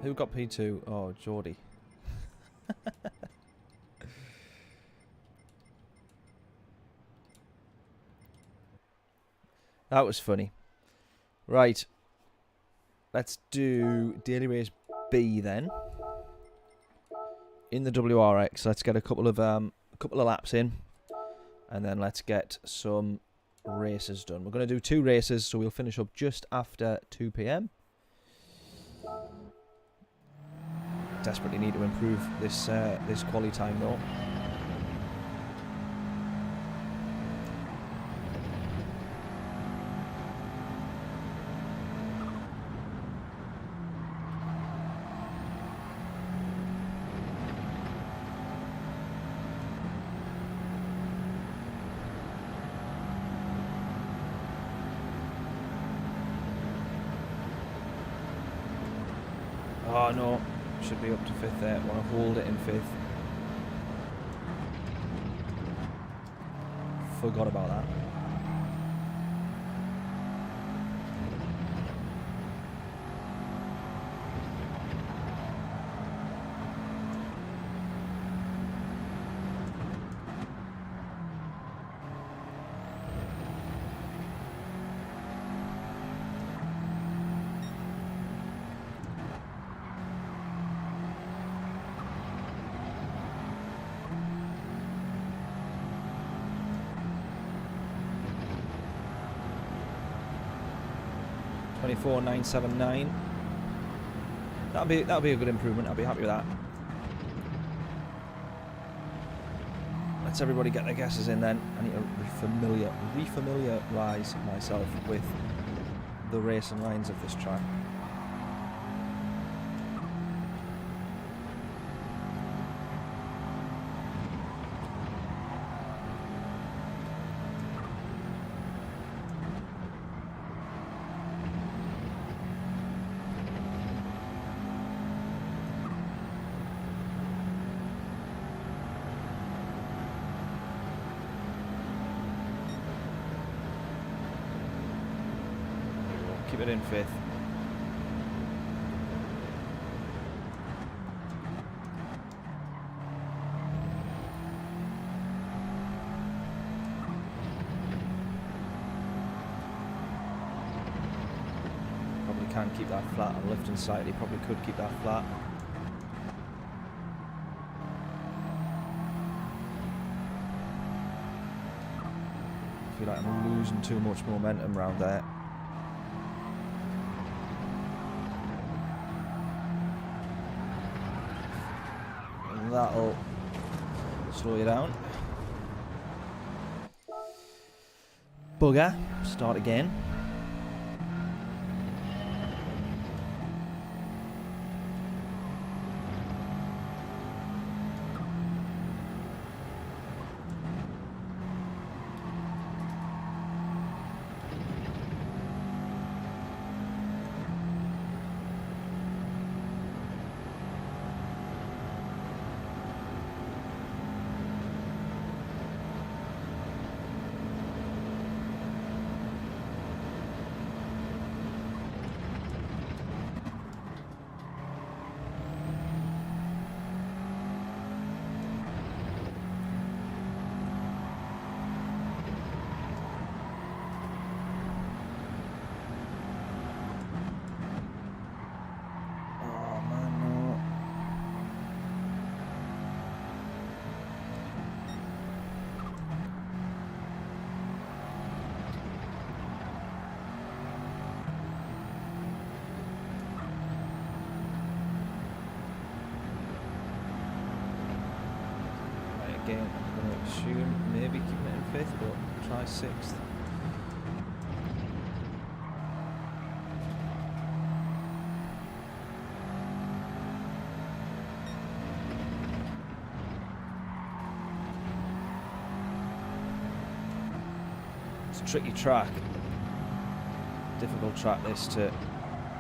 Who got P2? Oh, Geordie. That was funny. Right. Let's do Daily Race B then. In the WRX, let's get a couple of laps in, and then let's get some races done. We're going to do 2 races, so we'll finish up just after 2 PM. Desperately need to improve this this quali time though. Oh no. Should be up to 5th there. Want to hold it in 5th. Forgot about that. .24.979. That'll be a good improvement. I'll be happy with that. Let's everybody get their guesses in then. I need to refamiliarize myself with the racing lines of this track. Keep it in 5th. can keep that flat. I'm lifting slightly, probably could keep that flat. I feel like I'm losing too much momentum around there. And that'll slow you down. Bugger. Start again. Again, I'm going to assume maybe keeping it in 5th, but try 6th. It's a tricky track. Difficult track this to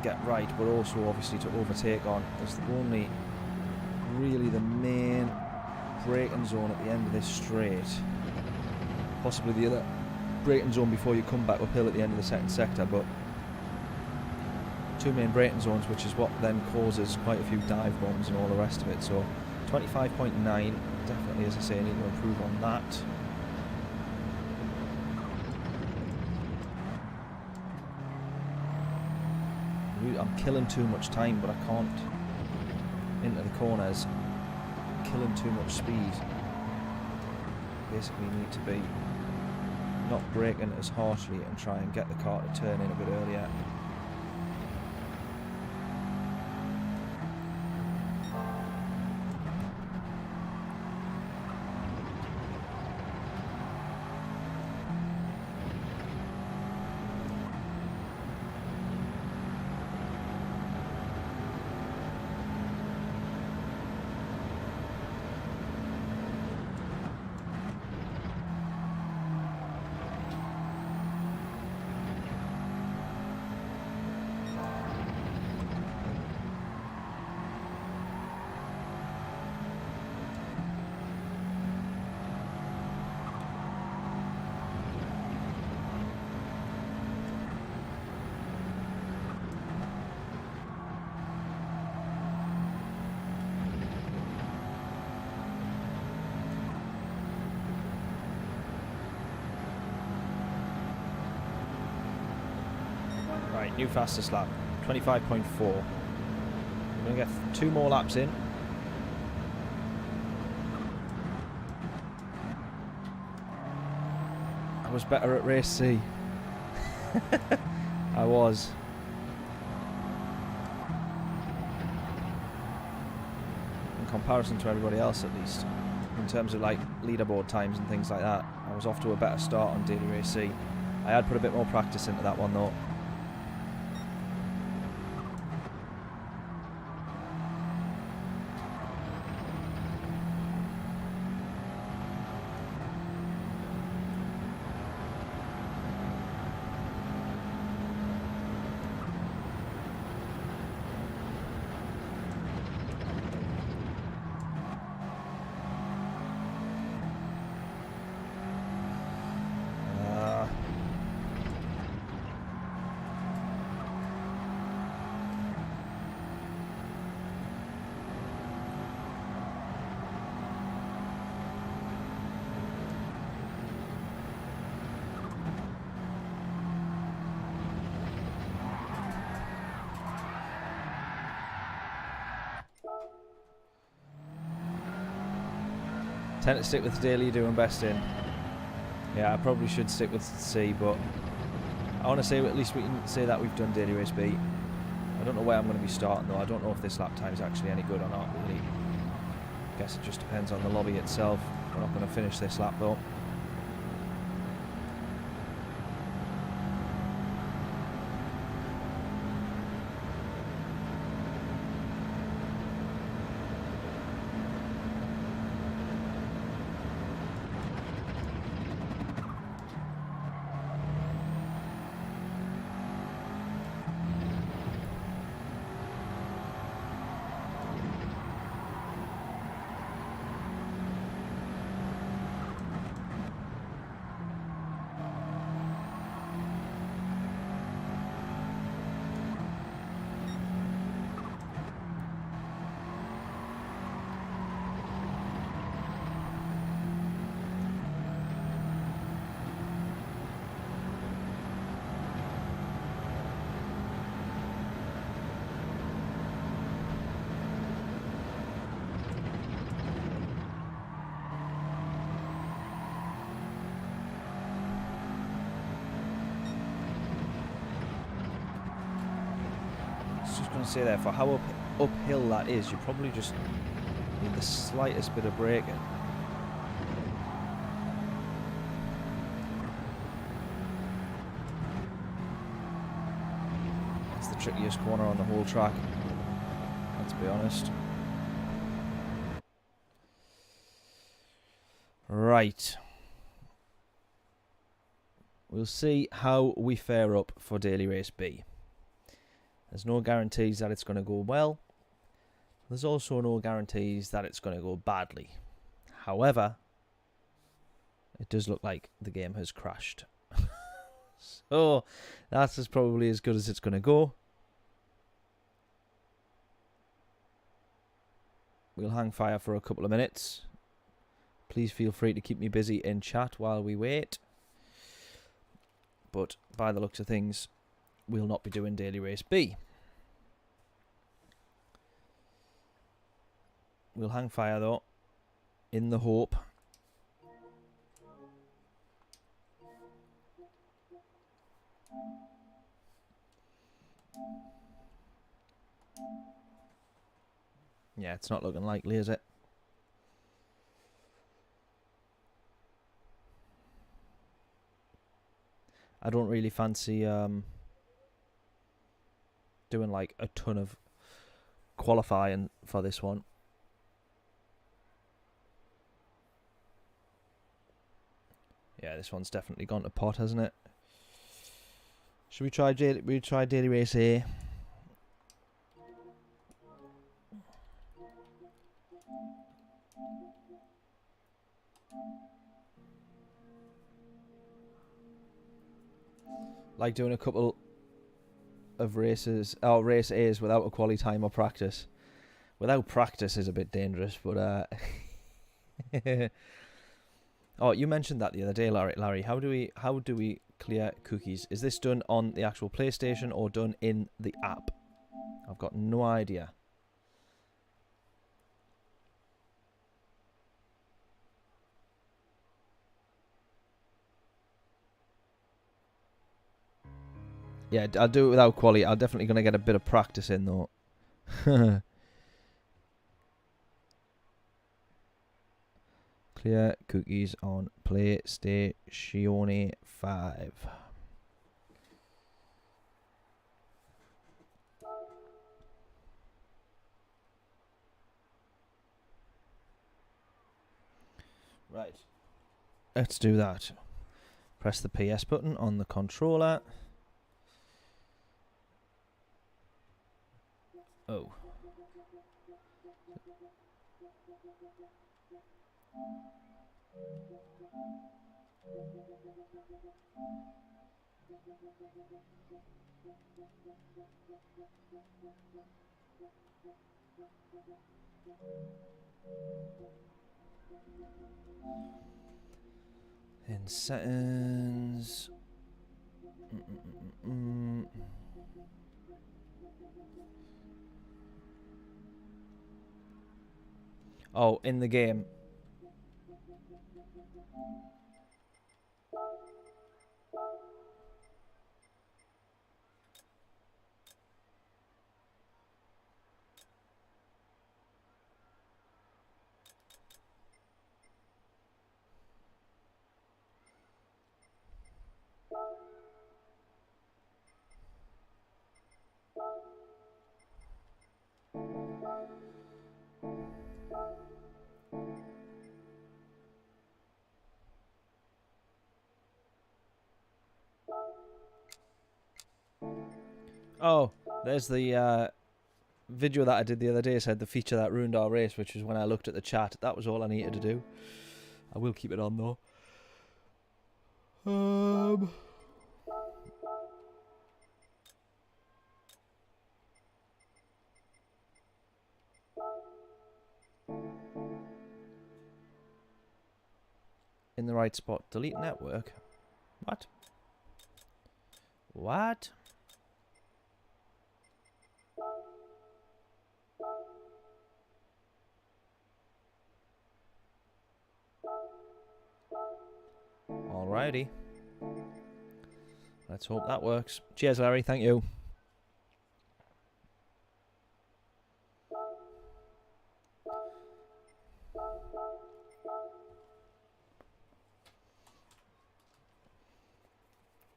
get right, but also obviously to overtake on. It's only really the main braking zone at the end of this straight, possibly the other braking zone before you come back uphill at the end of the second sector, but two main braking zones, which is what then causes quite a few dive bombs and all the rest of it. So 25.9, definitely, as I say, I need to improve on that. I'm killing too much time, but I can't into the corners. Killing too much speed. Basically need to be not braking as harshly and try and get the car to turn in a bit earlier. Right, new fastest lap, 25.4. We're going to get 2 more laps in. I was better at race C. I was. In comparison to everybody else, at least. In terms of like leaderboard times and things like that. I was off to a better start on daily race C. I had put a bit more practice into that one though. Tend to stick with daily doing best in. Yeah, I probably should stick with C, but I want to say at least we can say that we've done daily race B. I don't know where I'm going to be starting though. I don't know if this lap time is actually any good or not, really. I guess it just depends on the lobby itself. We're not going to finish this lap though. Say there, for how uphill that is, you probably just need the slightest bit of braking. It's the trickiest corner on the whole track, let's be honest. Right. We'll see how we fare up for daily race B. There's no guarantees that it's going to go well. There's also no guarantees that it's going to go badly. However, it does look like the game has crashed. So that's probably as good as it's going to go. We'll hang fire for a couple of minutes. Please feel free to keep me busy in chat while we wait. But by the looks of things, we'll not be doing daily race B. We'll hang fire though, in the hope yeah, it's not looking likely, is it? I don't really fancy doing like a ton of qualifying for this one. Yeah, this one's definitely gone to pot, hasn't it? Should we try daily race A? Like doing a couple of races, race A's without a quali time or practice. Without practice is a bit dangerous, but oh, you mentioned that the other day, Larry. How do we clear cookies? Is this done on the actual PlayStation or done in the app? I've got no idea. Yeah, I'll do it without quali. I'm definitely going to get a bit of practice in, though. Clear cookies on PlayStation 5. Right. Let's do that. Press the PS button on the controller. Oh. In settings. Oh, in the game. Oh, there's the video that I did the other day. Said the feature that ruined our race, which was when I looked at the chat. That was all I needed to do. I will keep it on though. In the right spot. Delete network. What? What? Alrighty. Let's hope that works. Cheers, Larry. Thank you.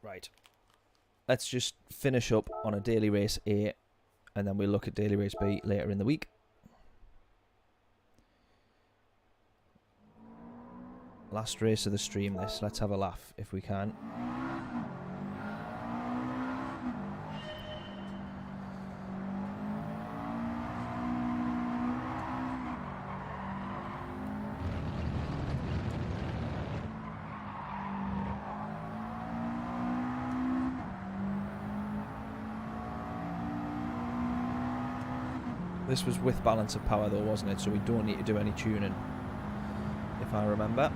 Right. Let's just finish up on a daily race A, and then we'll look at daily race B later in the week. Last race of the stream, this. Let's have a laugh if we can. This was with balance of power though, wasn't it? So we don't need to do any tuning, if I remember.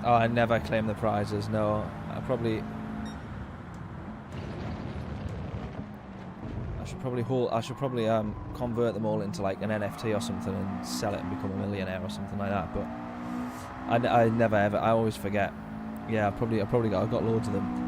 Oh, I never claim the prizes. No, I should probably convert them all into like an NFT or something and sell it and become a millionaire or something like that. But I never ever. I always forget. Yeah, I've got loads of them.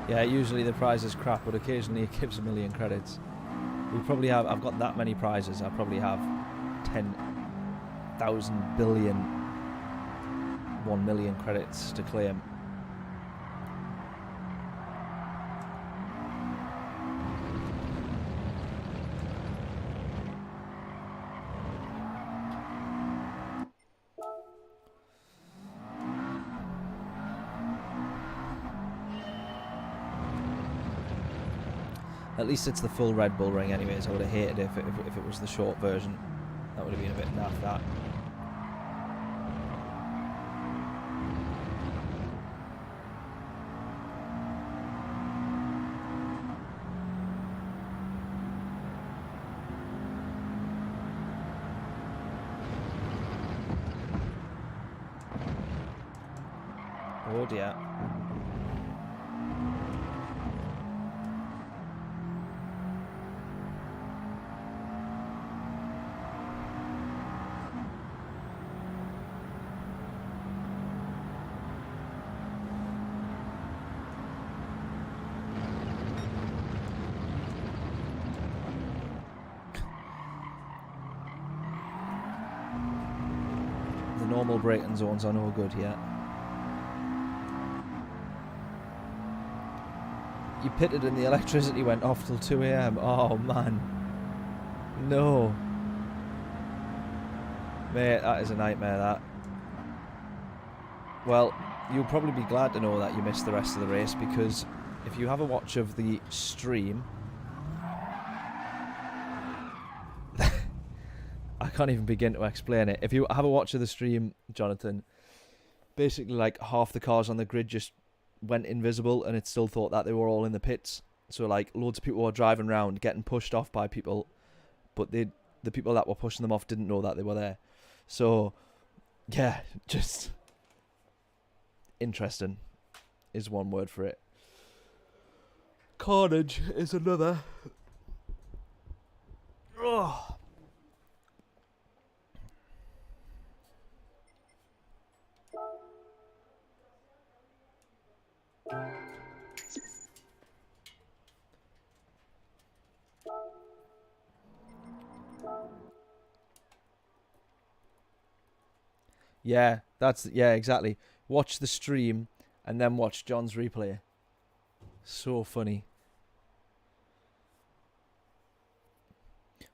Yeah, usually the prize is crap, but occasionally it gives a million credits. We probably have, I've got that many prizes, I probably have 10,000 billion 1 million credits to claim. At least it's the full Red Bull ring anyways. I would have hated it if it was the short version. That would have been a bit naff, that. Oh dear. Normal braking zones are no good yet. You pitted and the electricity went off till 2 AM. Oh man. No. Mate, that is a nightmare, that. Well, you'll probably be glad to know that you missed the rest of the race, because if you have a watch of the stream, I can't even begin to explain it. If you have a watch of the stream, Jonathan, basically like half the cars on the grid just went invisible, and it still thought that they were all in the pits. So like loads of people were driving around getting pushed off by people, but the people that were pushing them off didn't know that they were there. So yeah, just interesting is one word for it. Carnage is another. Oh. Yeah, exactly. Watch the stream and then watch John's replay. So funny.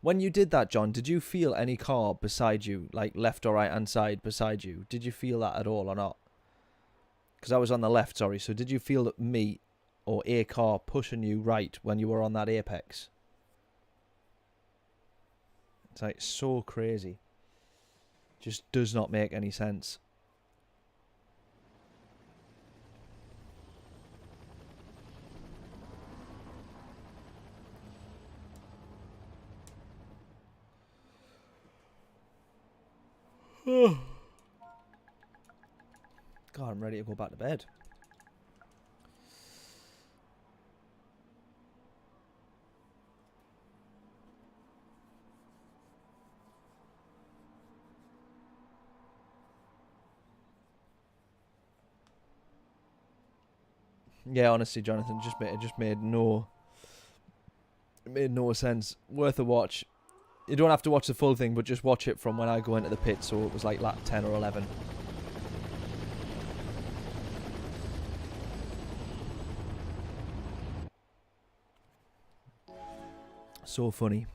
When you did that, John, did you feel any car beside you, like left or right hand side beside you? Did you feel that at all or not? Because I was on the left, sorry. So did you feel me or a car pushing you right when you were on that apex? It's like so crazy. Just does not make any sense. God, I'm ready to go back to bed. Yeah, honestly, Jonathan, it just made no sense. Worth a watch. You don't have to watch the full thing, but just watch it from when I go into the pit. So it was like lap 10 or 11. So funny.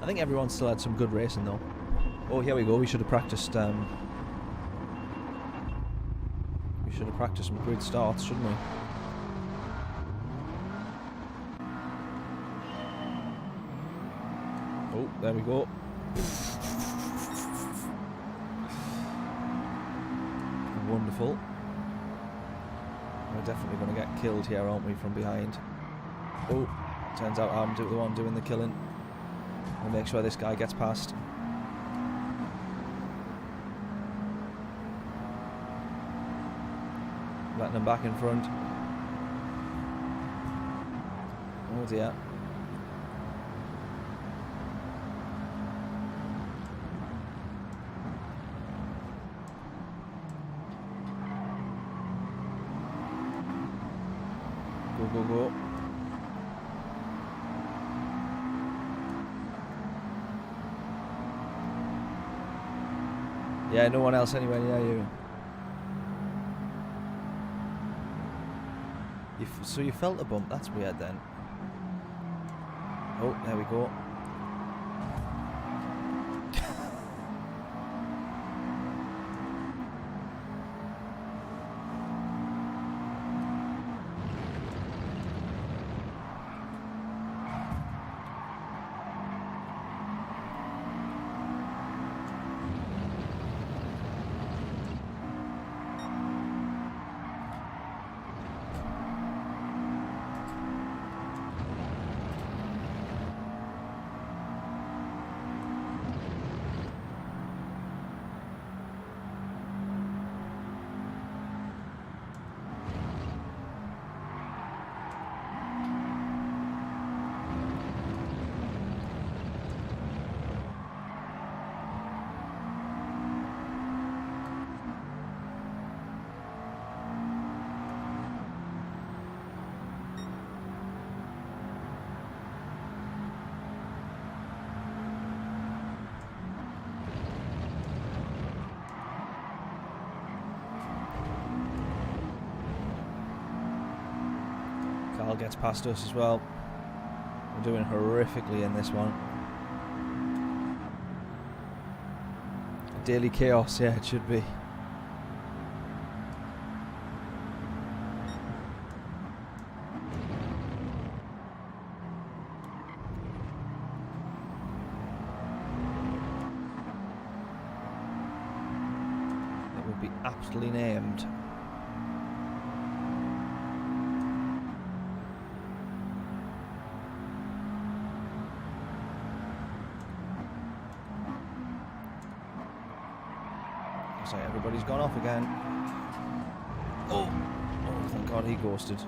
I think everyone still had some good racing though. Oh, here we go. We should have practiced. We should have practiced some grid starts, shouldn't we? Oh, there we go. Wonderful. We're definitely going to get killed here, aren't we, from behind? Oh, turns out I'm the one doing the killing. I'll make sure this guy gets past. Letting him back in front. Oh dear. Go, go, go. Yeah, no one else anywhere near you. So you felt a bump? That's weird then. Oh, there we go. Carl gets past us as well. We're doing horrifically in this one. Daily chaos, yeah, it should be. aptly named. Looks like everybody's gone off again. Oh, thank God he ghosted.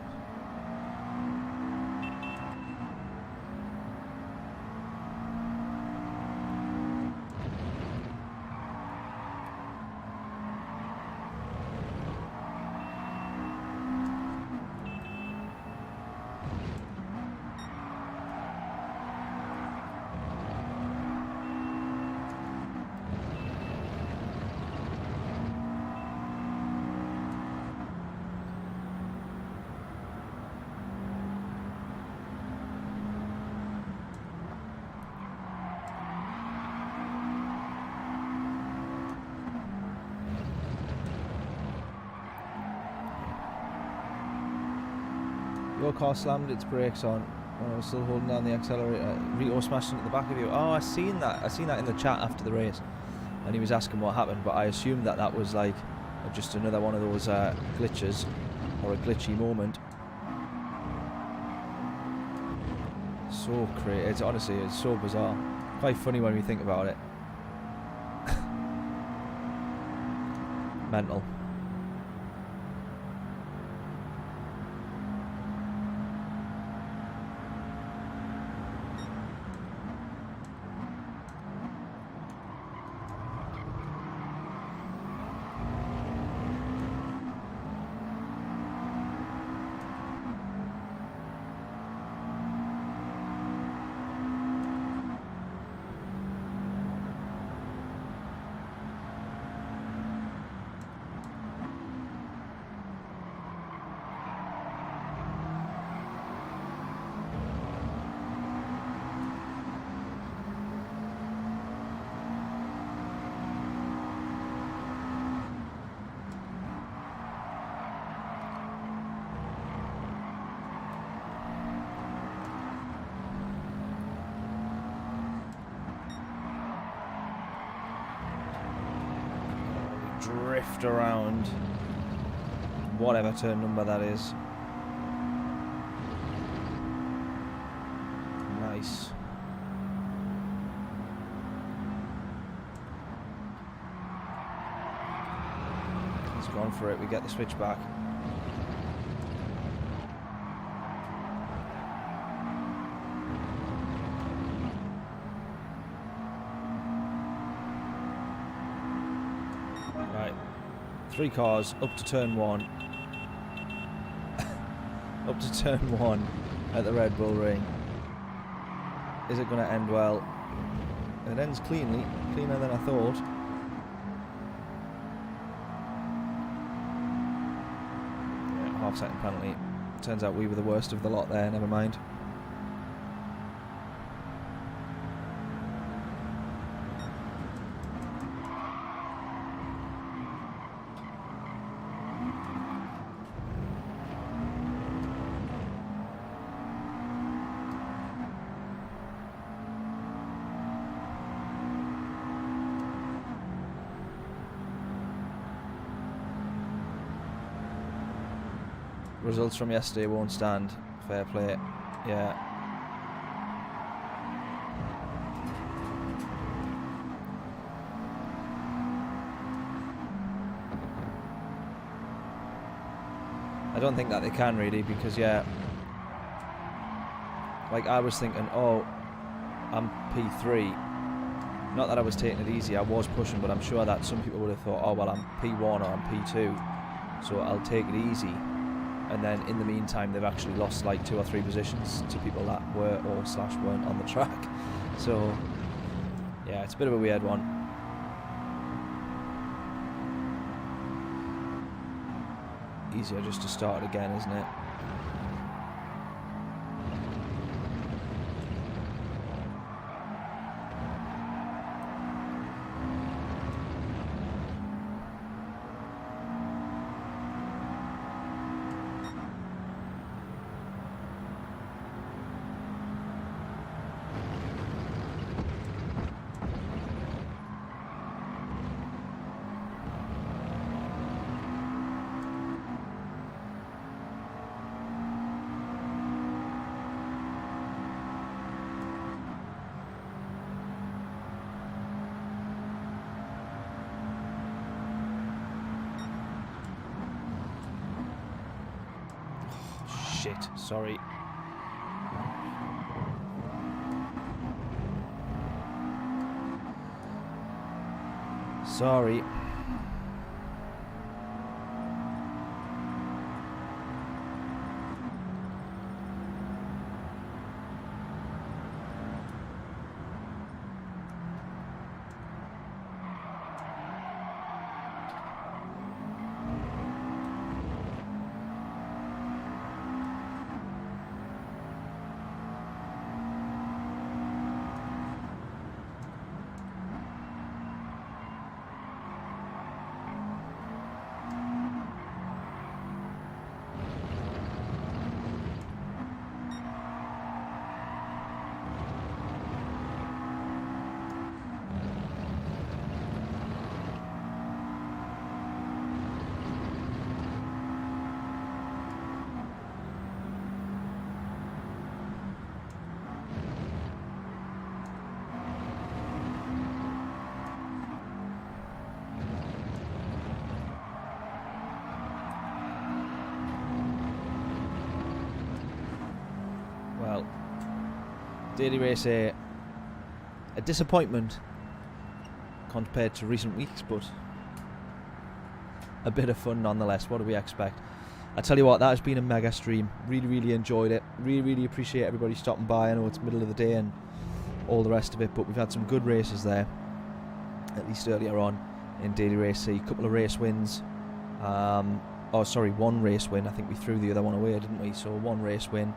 Your car slammed its brakes on when I was still holding down the accelerator. Rito smashed into the back of you. Oh, I seen that. I seen that in the chat after the race, and he was asking what happened. But I assumed that that was like just another one of those glitches or a glitchy moment. So crazy. It's honestly, it's so bizarre. Quite funny when we think about it. Mental. Drift around whatever turn number that is. Nice. He's gone for it. We get the switch back. Three cars up to turn one. Up to turn one at the Red Bull Ring. Is it going to end well? It ends cleanly, cleaner than I thought. Yeah, half-second penalty. Turns out we were the worst of the lot there, never mind. Results from yesterday won't stand. Fair play. Yeah. I don't think that they can really, because yeah, like I was thinking, oh, I'm P3. Not that I was taking it easy, I was pushing, but I'm sure that some people would have thought, oh well, I'm P1 or I'm P2, so I'll take it easy. And then in the meantime, they've actually lost like 2 or 3 positions to people that were or / weren't on the track. So yeah, it's a bit of a weird one. Easier just to start again, isn't it? shit. Sorry. Sorry. Well, Daily Race a disappointment compared to recent weeks, but a bit of fun nonetheless. What do we expect? I tell you what, that has been a mega stream. Really enjoyed it. Really appreciate everybody stopping by. I know it's middle of the day and all the rest of it, but we've had some good races there, at least earlier on in Daily Race C. A couple of race wins. Oh, sorry, one race win. I think we threw the other one away, didn't we? So one race win.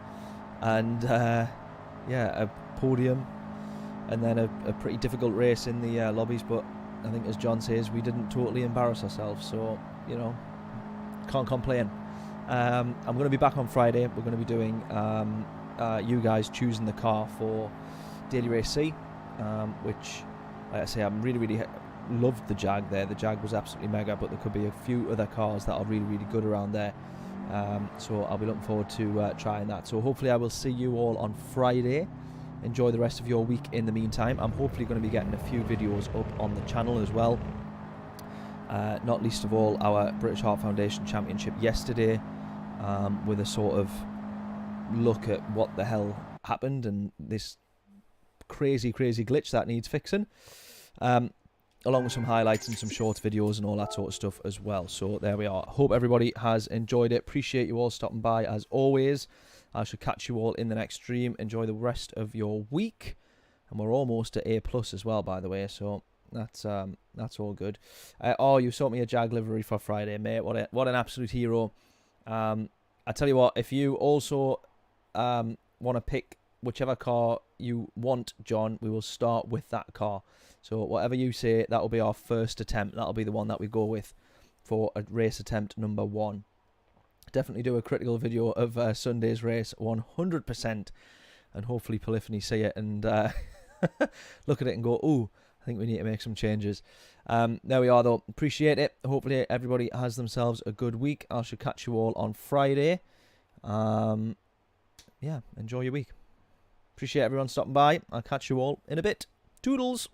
And yeah, a podium, and then a pretty difficult race in the lobbies, but I think, as John says, we didn't totally embarrass ourselves, so, you know, can't complain. I'm going to be back on Friday. We're going to be doing you guys choosing the car for Daily Race C, which, like I say, I'm really loved the Jag there. The Jag was absolutely mega, but there could be a few other cars that are really good around there. So I'll be looking forward to trying that. So hopefully I will see you all on Friday. Enjoy the rest of your week in the meantime. I'm hopefully going to be getting a few videos up on the channel as well. Not least of all our British Heart Foundation Championship yesterday, with a sort of look at what the hell happened and this crazy glitch that needs fixing. Along with some highlights and some short videos and all that sort of stuff as well. So there we are. Hope everybody has enjoyed it. Appreciate you all stopping by as always. I shall catch you all in the next stream. Enjoy the rest of your week. And we're almost at A+ as well, by the way. So that's all good. Oh, you sort me a Jag livery for Friday, mate. What an absolute hero. I tell you what, if you also want to pick whichever car you want, John, we will start with that car. So whatever you say, that will be our first attempt. That'll be the one that we go with for a race attempt number 1. Definitely do a critical video of Sunday's race, 100%. And hopefully Polyphony see it and look at it and go, ooh, I think we need to make some changes. There we are, though. Appreciate it. Hopefully everybody has themselves a good week. I shall catch you all on Friday. Yeah, enjoy your week. Appreciate everyone stopping by. I'll catch you all in a bit. Toodles!